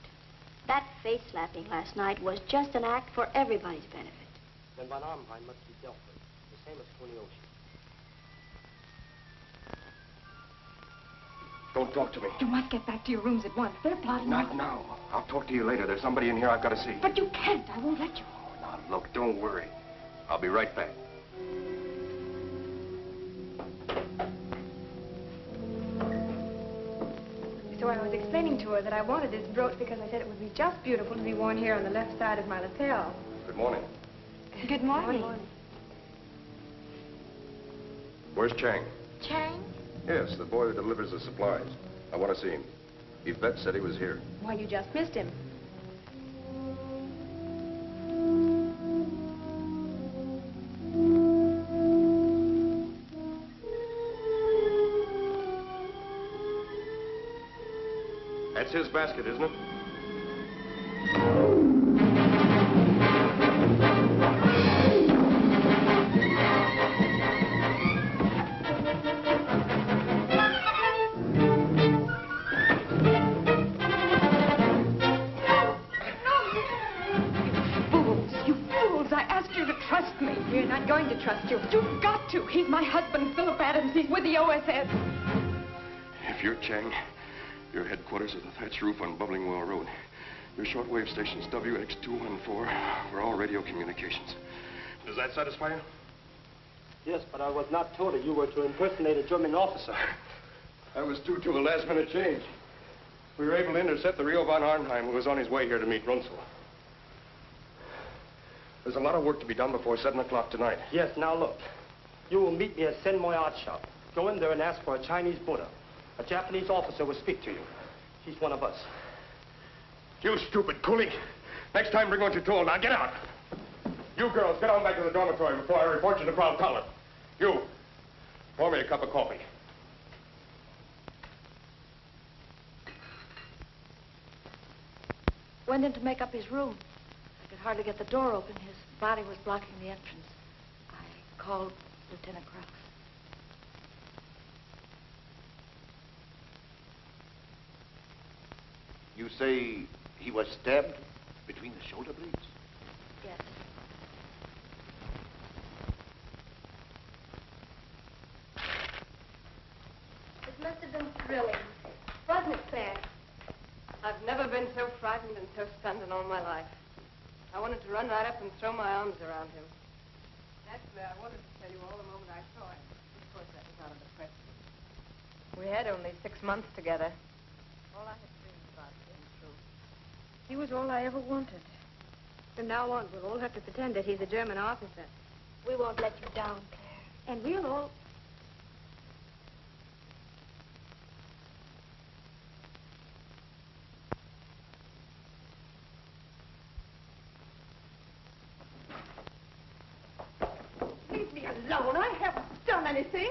That face-slapping last night was just an act for everybody's benefit. Then von Arnheim must be dealt with, the same as Kuniyoshi. Don't talk to me. You must get back to your rooms at once. They're plotting. Not now. I'll talk to you later. There's somebody in here I've got to see. But you can't. I won't let you. Now, look, don't worry. I'll be right back. So I was explaining to her that I wanted this brooch because I said it would be just beautiful to be worn here on the left side of my lapel. Good morning. Good morning. Where's Chang? Chang? Yes, the boy who delivers the supplies. I want to see him. Yvette said he was here. Why, you just missed him. That's his basket, isn't it? trust me. We're not going to trust you. You've got to. He's my husband, Philip Adams. He's with the OSS. If you're Chang, your headquarters are the thatched roof on Bubbling Well Road. Your shortwave station's WX214. We're all radio communications. Does that satisfy you? Yes, but I was not told that you were to impersonate a German officer. I was due to a last-minute change. We were able to intercept the Rio von Arnheim, who was on his way here to meet Runzel. There's a lot of work to be done before 7 o'clock tonight. Yes, now look. You will meet me at Sen Moy Art Shop. Go in there and ask for a Chinese Buddha. A Japanese officer will speak to you. He's one of us. You stupid coolie. Next time, bring what you're told. Now, get out. You girls, get on back to the dormitory before I report you to Frau Toller. You, pour me a cup of coffee. Went in to make up his room. I could hardly get the door open. His body was blocking the entrance. I called Lieutenant Krause. You say he was stabbed between the shoulder blades? Yes. It must have been thrilling. Wasn't it, Claire? I've never been so frightened and so stunned in all my life. I wanted to run right up and throw my arms around him. Actually, I wanted to tell you all the moment I saw him. Of course, that was out of the question. We had only 6 months together. All I had dreamed about came true. He was all I ever wanted. From now on, we'll all have to pretend that he's a German officer. We won't let you down, Claire. And we'll all... Leave me alone. I haven't done anything.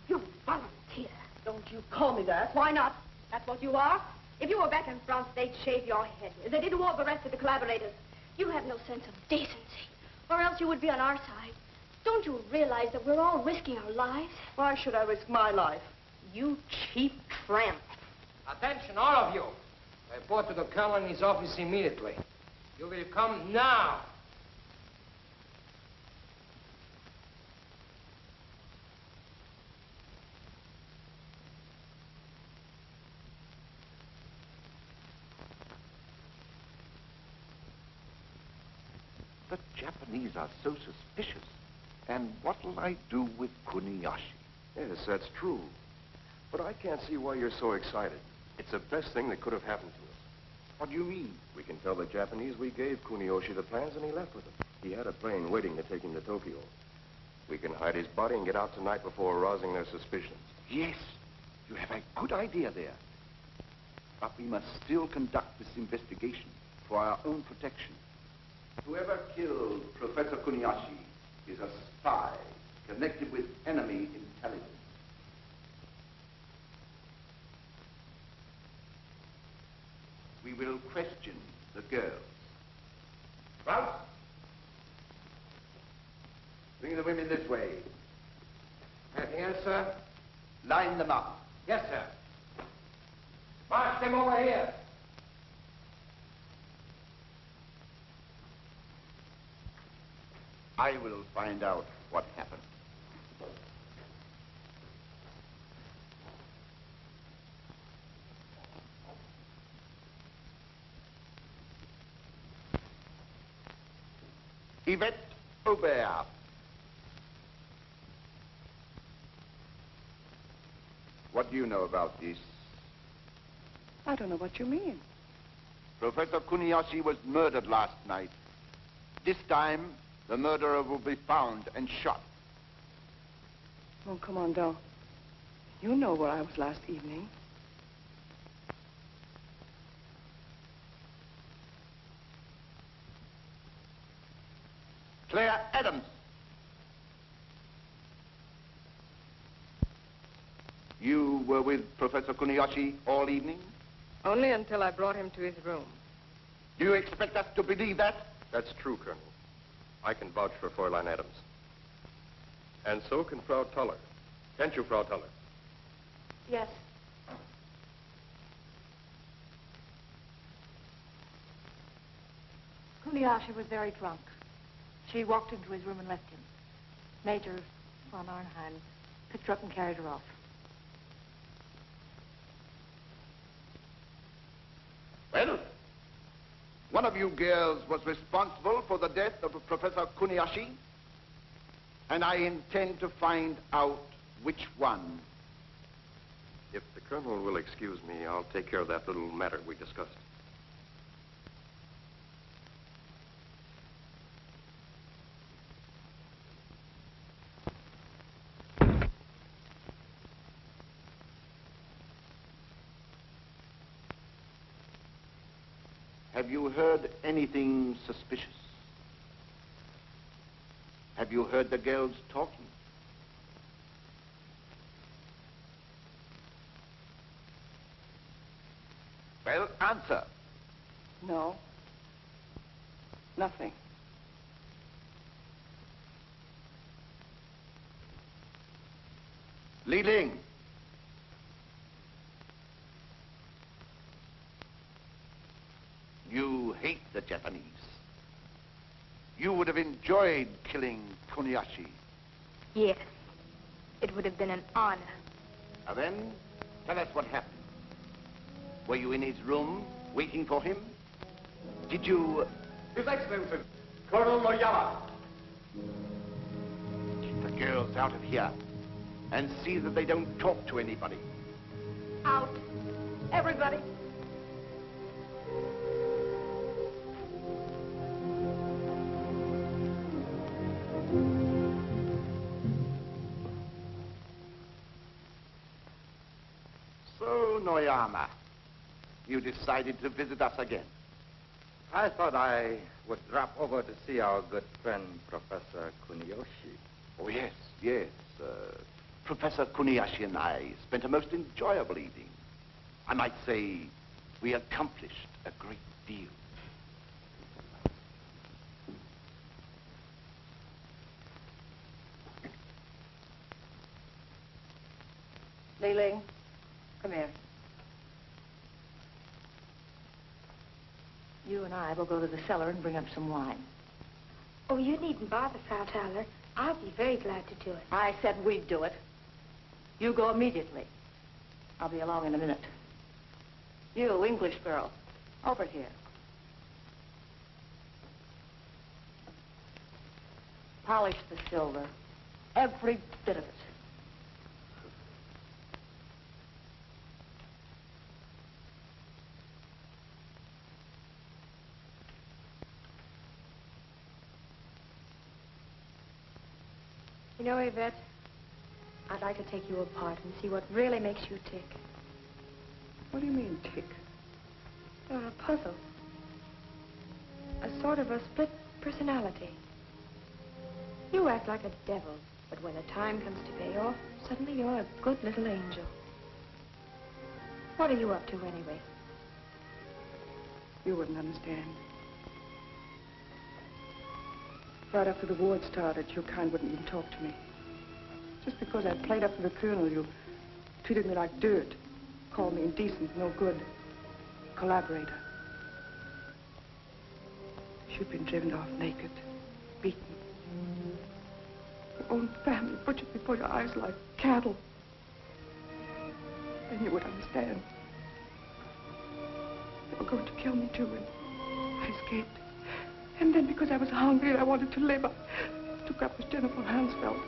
You volunteer. Don't you call me that. Why not? That's what you are. If you were back in France, they'd shave your head. As they did to all the rest of the collaborators. You have no sense of decency. Or else you would be on our side. Don't you realize that we're all risking our lives? Why should I risk my life? You cheap tramp. Attention, all of you. Report to the colonel in his office immediately. You will come now. The Japanese are so suspicious. And what'll I do with Kuniyoshi? Yes, that's true. But I can't see why you're so excited. It's the best thing that could have happened to us. What do you mean? We can tell the Japanese we gave Kuniyoshi the plans and he left with them. He had a plane waiting to take him to Tokyo. We can hide his body and get out tonight before arousing their suspicions. Yes, you have a good idea there. But we must still conduct this investigation for our own protection. Whoever killed Professor Kuniyoshi is a spy connected with enemy intelligence. We will question the girls. Ralph? Bring the women this way. Anything else, sir? Line them up. Yes, sir. March them over here. I will find out what happened. Yvette Aubert. What do you know about this? I don't know what you mean. Professor Kuniyoshi was murdered last night. This time, the murderer will be found and shot. Oh, Commandant. You know where I was last evening. Claire Adams. You were with Professor Kuniyoshi all evening? Only until I brought him to his room. Do you expect us to believe that? That's true, Colonel. I can vouch for Fräulein Adams. And so can Frau Toller. Can't you, Frau Toller? Yes. Kuniyoshi was very drunk. She walked into his room and left him. Major von Arnheim picked her up and carried her off. Well, one of you girls was responsible for the death of Professor Kuniyashi, and I intend to find out which one. If the colonel will excuse me, I'll take care of that little matter we discussed. Have you heard anything suspicious? Have you heard the girls talking? Well, answer. No. Nothing. Li Ling. You hate the Japanese. You would have enjoyed killing Kuniyashi. Yes. It would have been an honor. Now then, tell us what happened. Were you in his room, waiting for him? Did you... His Excellency, Colonel Noir. Keep the girls out of here, and see that they don't talk to anybody. Out. Everybody. So, Noyama, you decided to visit us again. I thought I would drop over to see our good friend, Professor Kuniyoshi. Oh, yes, yes. Professor Kuniyashi and I spent a most enjoyable evening. I might say we accomplished a great deal. Li Ling, come here. You and I will go to the cellar and bring up some wine. Oh, you needn't bother, Frau Thaler. I'll be very glad to do it. I said we'd do it. You go immediately. I'll be along in a minute. You, English girl, over here. Polish the silver. Every bit of it. You know, Yvette, I'd like to take you apart and see what really makes you tick. What do you mean, tick? You're a puzzle. A sort of a split personality. You act like a devil, but when the time comes to pay off, suddenly you're a good little angel. What are you up to, anyway? You wouldn't understand. Right after the war started, your kind wouldn't even talk to me. Just because I played up to the colonel, you treated me like dirt. Called me indecent, no good. Collaborator. You've been driven off naked, beaten. Your own family butchered before your eyes like cattle. Then you would understand. They were going to kill me too, and I escaped. And then because I was hungry and I wanted to live, I took up with General Hansfeld.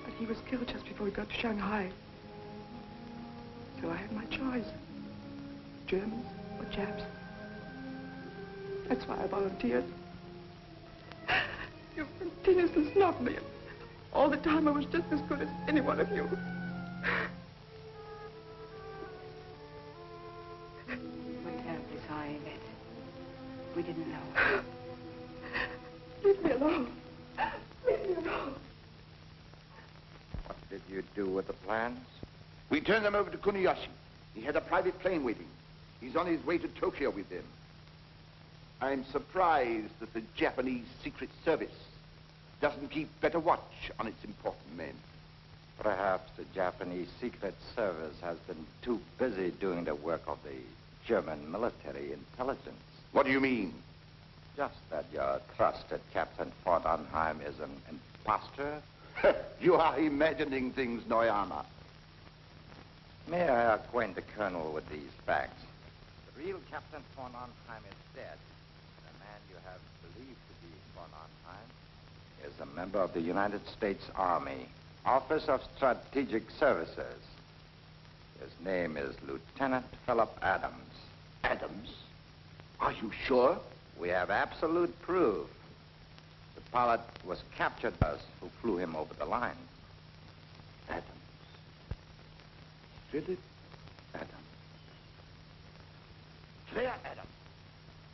But he was killed just before we got to Shanghai. So I had my choice. Germans or Japs. That's why I volunteered. You continuously snubbed me. All the time I was just as good as any one of you. We're terribly sorry, Yvette. We didn't know. Leave me alone. Leave me alone. What did you do with the plans? We turned them over to Kuniyashi. He had a private plane waiting. He's on his way to Tokyo with them. I'm surprised that the Japanese Secret Service doesn't keep better watch on its important men. Perhaps the Japanese Secret Service has been too busy doing the work of the German military intelligence. What do you mean? just that your trusted Captain von Arnheim is an imposter? You are imagining things, Noir. May I acquaint the Colonel with these facts? The real Captain von Arnheim is dead. The man you have believed to be von Arnheim is a member of the United States Army, Office of Strategic Services. His name is Lieutenant Philip Adams. Adams? Are you sure? We have absolute proof. The pilot was captured by us who flew him over the line. Adams. Philip Adams. Claire Adams.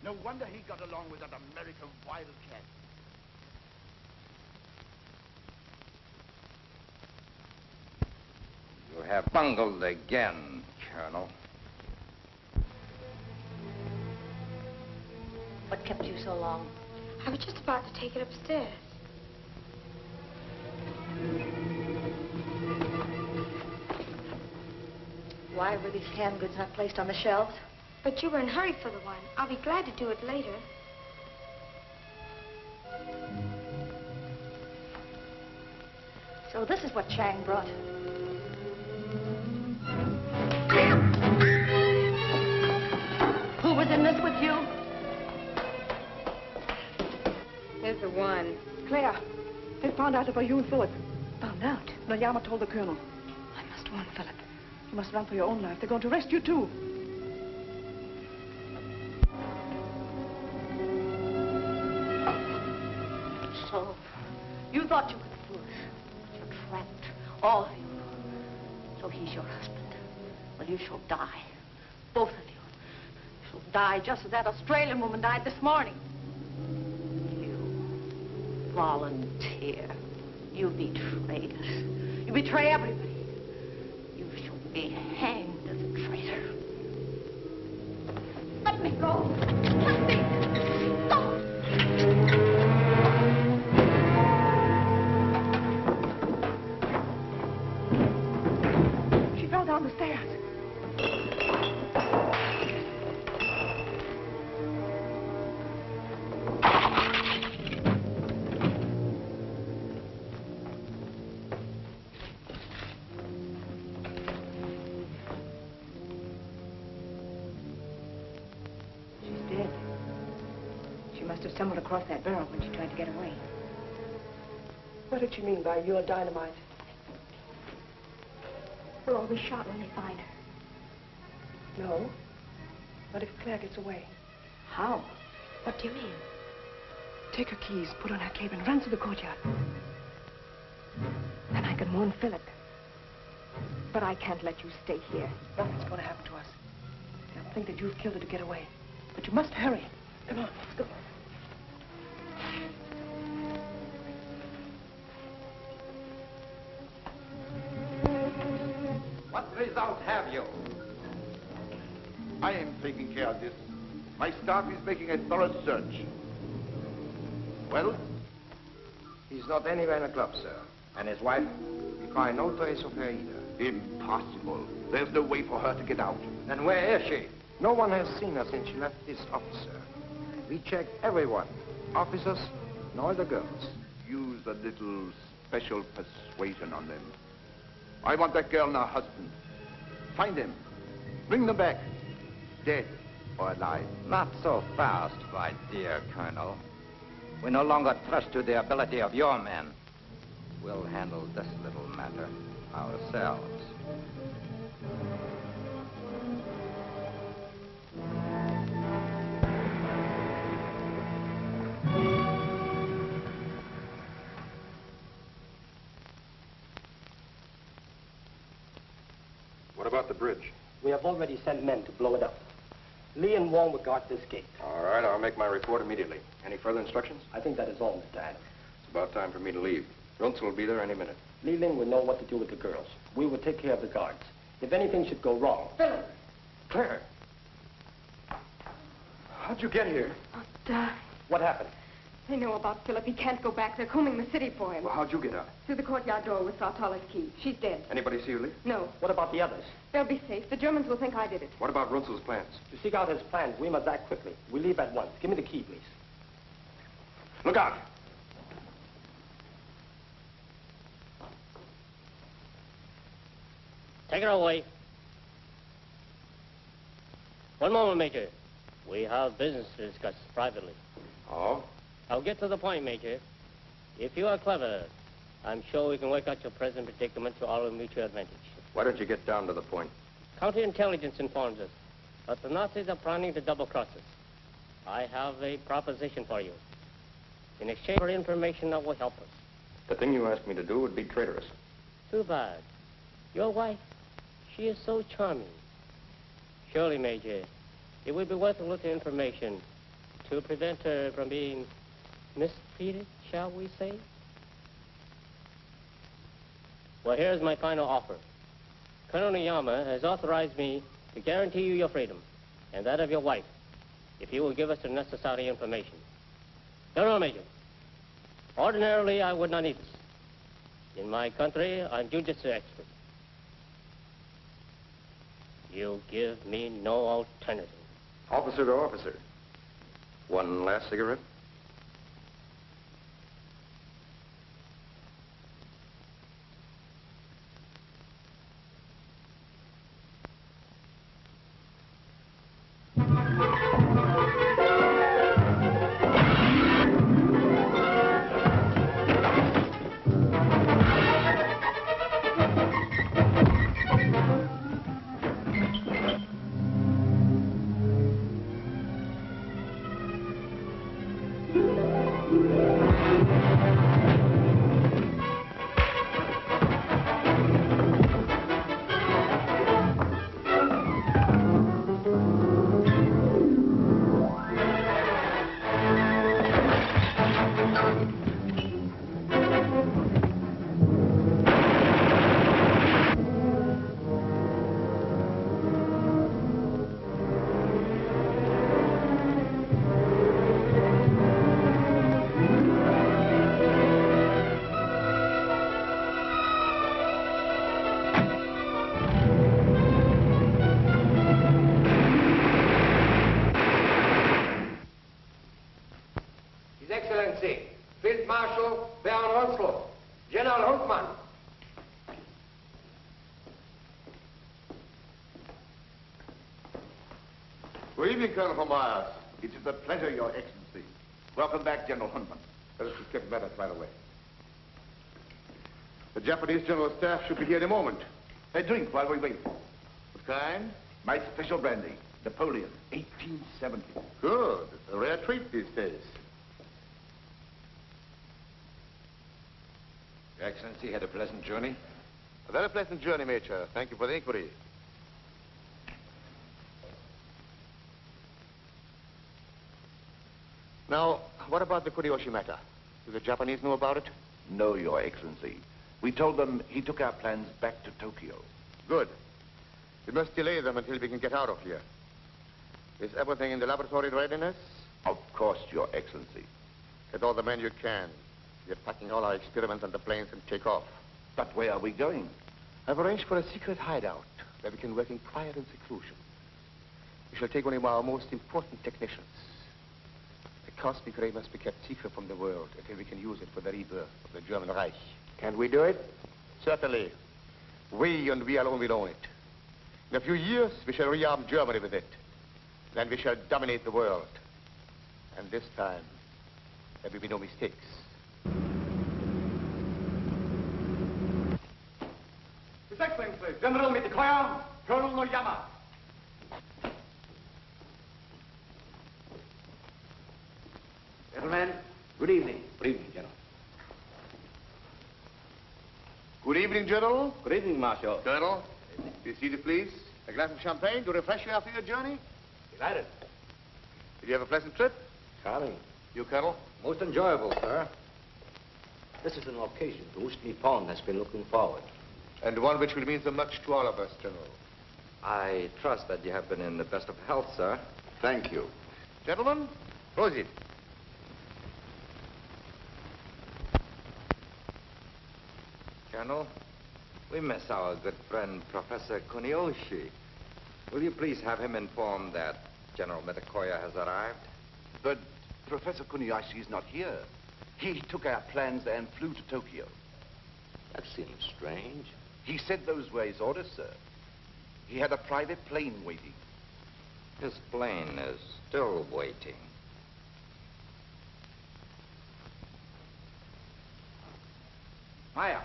No wonder he got along with that American wildcat. You have bungled again, Colonel. What kept you so long? I was just about to take it upstairs. Why were these canned goods not placed on the shelves? But you were in a hurry for the wine. I'll be glad to do it later. So this is what Chang brought. Who was in this with you? Here's the wine. Claire, they found out about you and Philip. Found out? Noyama told the Colonel. I must warn Philip. You must run for your own life. They're going to arrest you, too. So, you thought you could fool us. You're trapped. All of you. So he's your husband. Well, you shall die. Both of you. You shall die just as that Australian woman died this morning. You volunteer. You betrayed us. You betray everybody. You shall be hanged as a traitor. Let me go. Let me go. She fell down the stairs. Stumbled across that barrel when she tried to get away. What did she mean by your dynamite? We'll all be shot when they find her. No. What if Claire gets away? How? What do you mean? Take her keys, put on her cape, and run to the courtyard. Then I can warn Philip. But I can't let you stay here. Nothing's going to happen to us. They'll think that you've killed her to get away. But you must hurry. Come on, let's go. What result have you? I am taking care of this. My staff is making a thorough search. Well? He's not anywhere in the club, sir. And his wife? We find no trace of her either. Impossible. There's no way for her to get out. Then where is she? No one has seen her since she left this office, sir. We checked everyone. Officers and all the girls. Use a little special persuasion on them. I want that girl and her husband. Find them. Bring them back. Dead or alive. Not so fast, my dear Colonel. We no longer trust to the ability of your men. We'll handle this little matter ourselves. What about the bridge? We have already sent men to blow it up. Lee and Wong will guard this gate. All right, I'll make my report immediately. Any further instructions? I think that is all, Mr. Adams. It's about time for me to leave. Runzel will be there any minute. Li Ling will know what to do with the girls. We will take care of the guards. If anything should go wrong... Philip! Claire! How'd you get here? What happened? They know about Philip. He can't go back. They're combing the city for him. Well, how'd you get out? Through the courtyard door with Sartala's key. She's dead. Anybody see you leave? No. What about the others? They'll be safe. The Germans will think I did it. What about Runzel's plans? To seek out his plans, we must act quickly. We leave at once. Give me the key, please. Look out. Take her away. One moment, Major. We have business to discuss privately. Oh? I'll get to the point, Major. If you are clever, I'm sure we can work out your present predicament to our mutual advantage. Why don't you get down to the point? Counterintelligence informs us that the Nazis are planning to double-cross us. I have a proposition for you. In exchange for information that will help us. The thing you asked me to do would be traitorous. Too bad. Your wife, she is so charming. Surely, Major, it would be worth a little information to prevent her from being mistreated, shall we say? Well, here's my final offer. Colonel Niyama has authorized me to guarantee you your freedom and that of your wife if you will give us the necessary information. General Major, ordinarily I would not need this. In my country, I'm jujitsu expert. You give me no alternative. Officer to officer. One last cigarette? Field Marshal Baron Ronslow, General Huntman. Good evening, Colonel von Myers. It is a pleasure, Your Excellency. Welcome back, General Huntman. Let us just get matters right away. The Japanese General Staff should be here in a moment. A drink while we wait. What kind? My special brandy, Napoleon, 1870. Good. It's a rare treat these days. Your Excellency had a pleasant journey? A very pleasant journey, Major. Thank you for the inquiry. Now, what about the Kurioshi matter? Do the Japanese know about it? No, Your Excellency. We told them he took our plans back to Tokyo. Good. We must delay them until we can get out of here. Is everything in the laboratory in readiness? Of course, Your Excellency. Get all the men you can. We are packing all our experiments on the planes and take off. But where are we going? I've arranged for a secret hideout where we can work in quiet and seclusion. We shall take one of our most important technicians. The cosmic ray must be kept secret from the world until we can use it for the rebirth of the German Reich. Can we do it? Certainly. We and we alone will own it. In a few years, we shall rearm Germany with it. Then we shall dominate the world. And this time, there will be no mistakes. His Excellency, General Mitakoya, Colonel Noyama. Gentlemen, good evening. Good evening, General. Good evening, General. Good evening, Marshal. Colonel, be seated, please. A glass of champagne to refresh you after your journey? Delighted. Did you have a pleasant trip? Charming. You, Colonel? Most enjoyable, sir. This is an occasion to which Nippon has been looking forward. And one which will mean so much to all of us, General. I trust that you have been in the best of health, sir. Thank you. Gentlemen, proceed. Colonel, we miss our good friend, Professor Kuniyoshi. Will you please have him informed that General Mitakoya has arrived? But Professor Kuniyoshi is not here. He took our plans and flew to Tokyo. That seems strange. He sent those were his orders, sir. He had a private plane waiting. His plane is still waiting. Maya.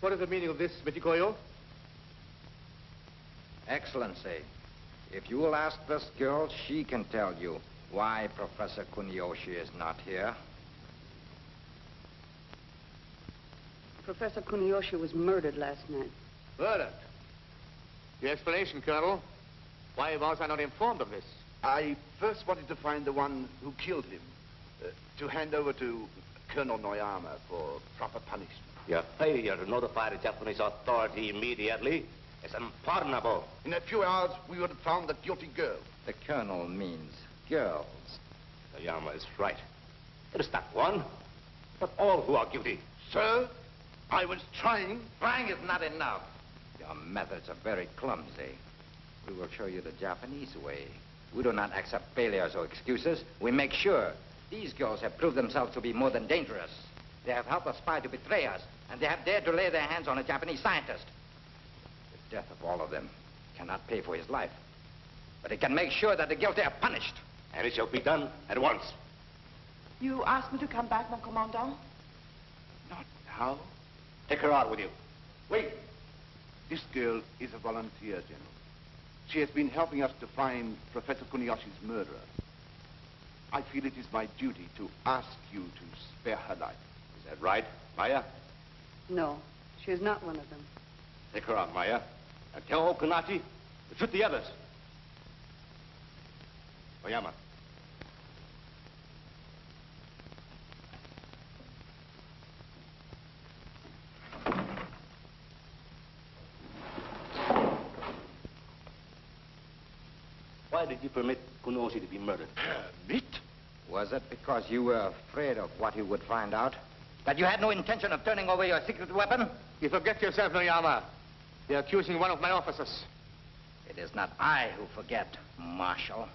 What is the meaning of this, Mitikoyo? Excellency, if you will ask this girl, she can tell you why Professor Kuniyoshi is not here. Professor Kuniyoshi was murdered last night. Murdered? Your explanation, Colonel. Why was I not informed of this? I first wanted to find the one who killed him, to hand over to Colonel Noyama for proper punishment. Your failure to notify the Japanese authority immediately is unpardonable. In a few hours, we would have found the guilty girl. The colonel means girls. Noyama is right. It is not one, but all who are guilty. Sir, I was trying. Trying is not enough. Your methods are very clumsy. We will show you the Japanese way. We do not accept failures or excuses. We make sure. These girls have proved themselves to be more than dangerous. They have helped a spy to betray us, and they have dared to lay their hands on a Japanese scientist. The death of all of them cannot pay for his life, but it can make sure that the guilty are punished. And it shall be done at once. You asked me to come back, mon commandant? Not now. Take her out with you. Wait. This girl is a volunteer, General. She has been helping us to find Professor Kuniyoshi's murderer. I feel it is my duty to ask you to spare her life. Is that right, Maya? No, she is not one of them. Take her out, Maya. And tell Okanachi to shoot the others. Oyama. Why did you permit Kunoshi to be murdered? Permit? Was it because you were afraid of what he would find out? That you had no intention of turning over your secret weapon? You forget yourself, Noyama. You're accusing one of my officers. It is not I who forget, Marshal.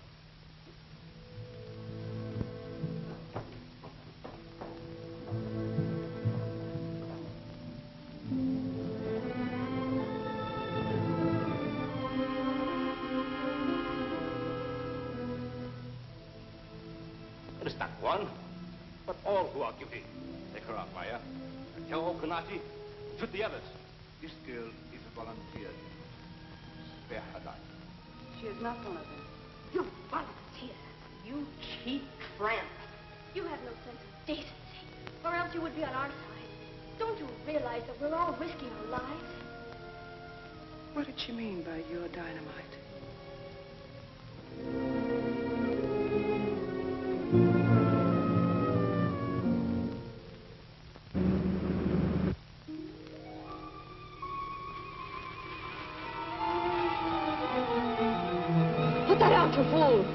It is not one, but all who are guilty. Take her out, Maya. And tell Okanachi to shoot the others. This girl is a volunteer. Spare her life. She is not one of them. You volunteer. You cheap tramp. You have no sense of decency, or else you would be on our side. Don't you realize that we're all risking our lives? What did she mean by your dynamite? Put that out, you fool!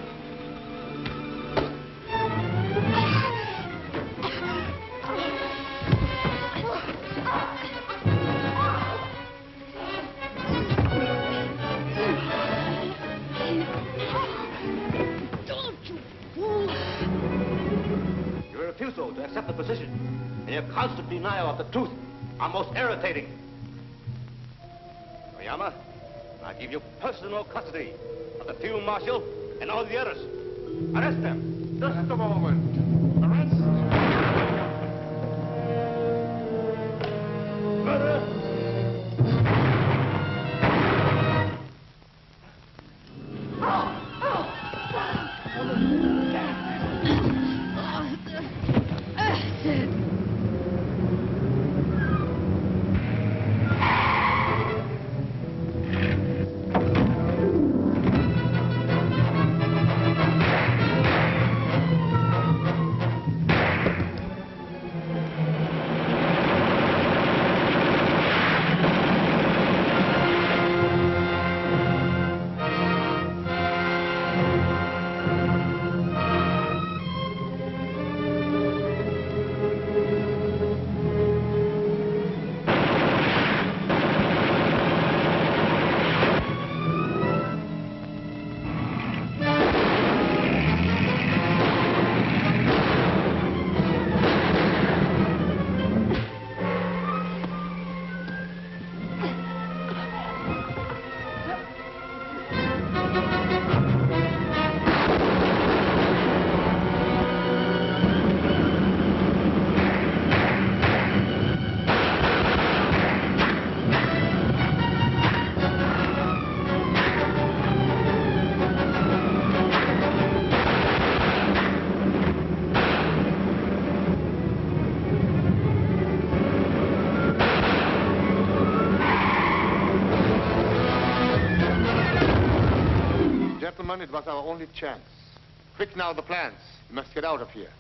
Your refusal to accept the position and your constant denial of the truth are most irritating. Oyama, I give you personal custody of the field marshal and all the others. Arrest them. Just a moment. Arrest. Murder. It was our only chance. Quick now, the plans. We must get out of here.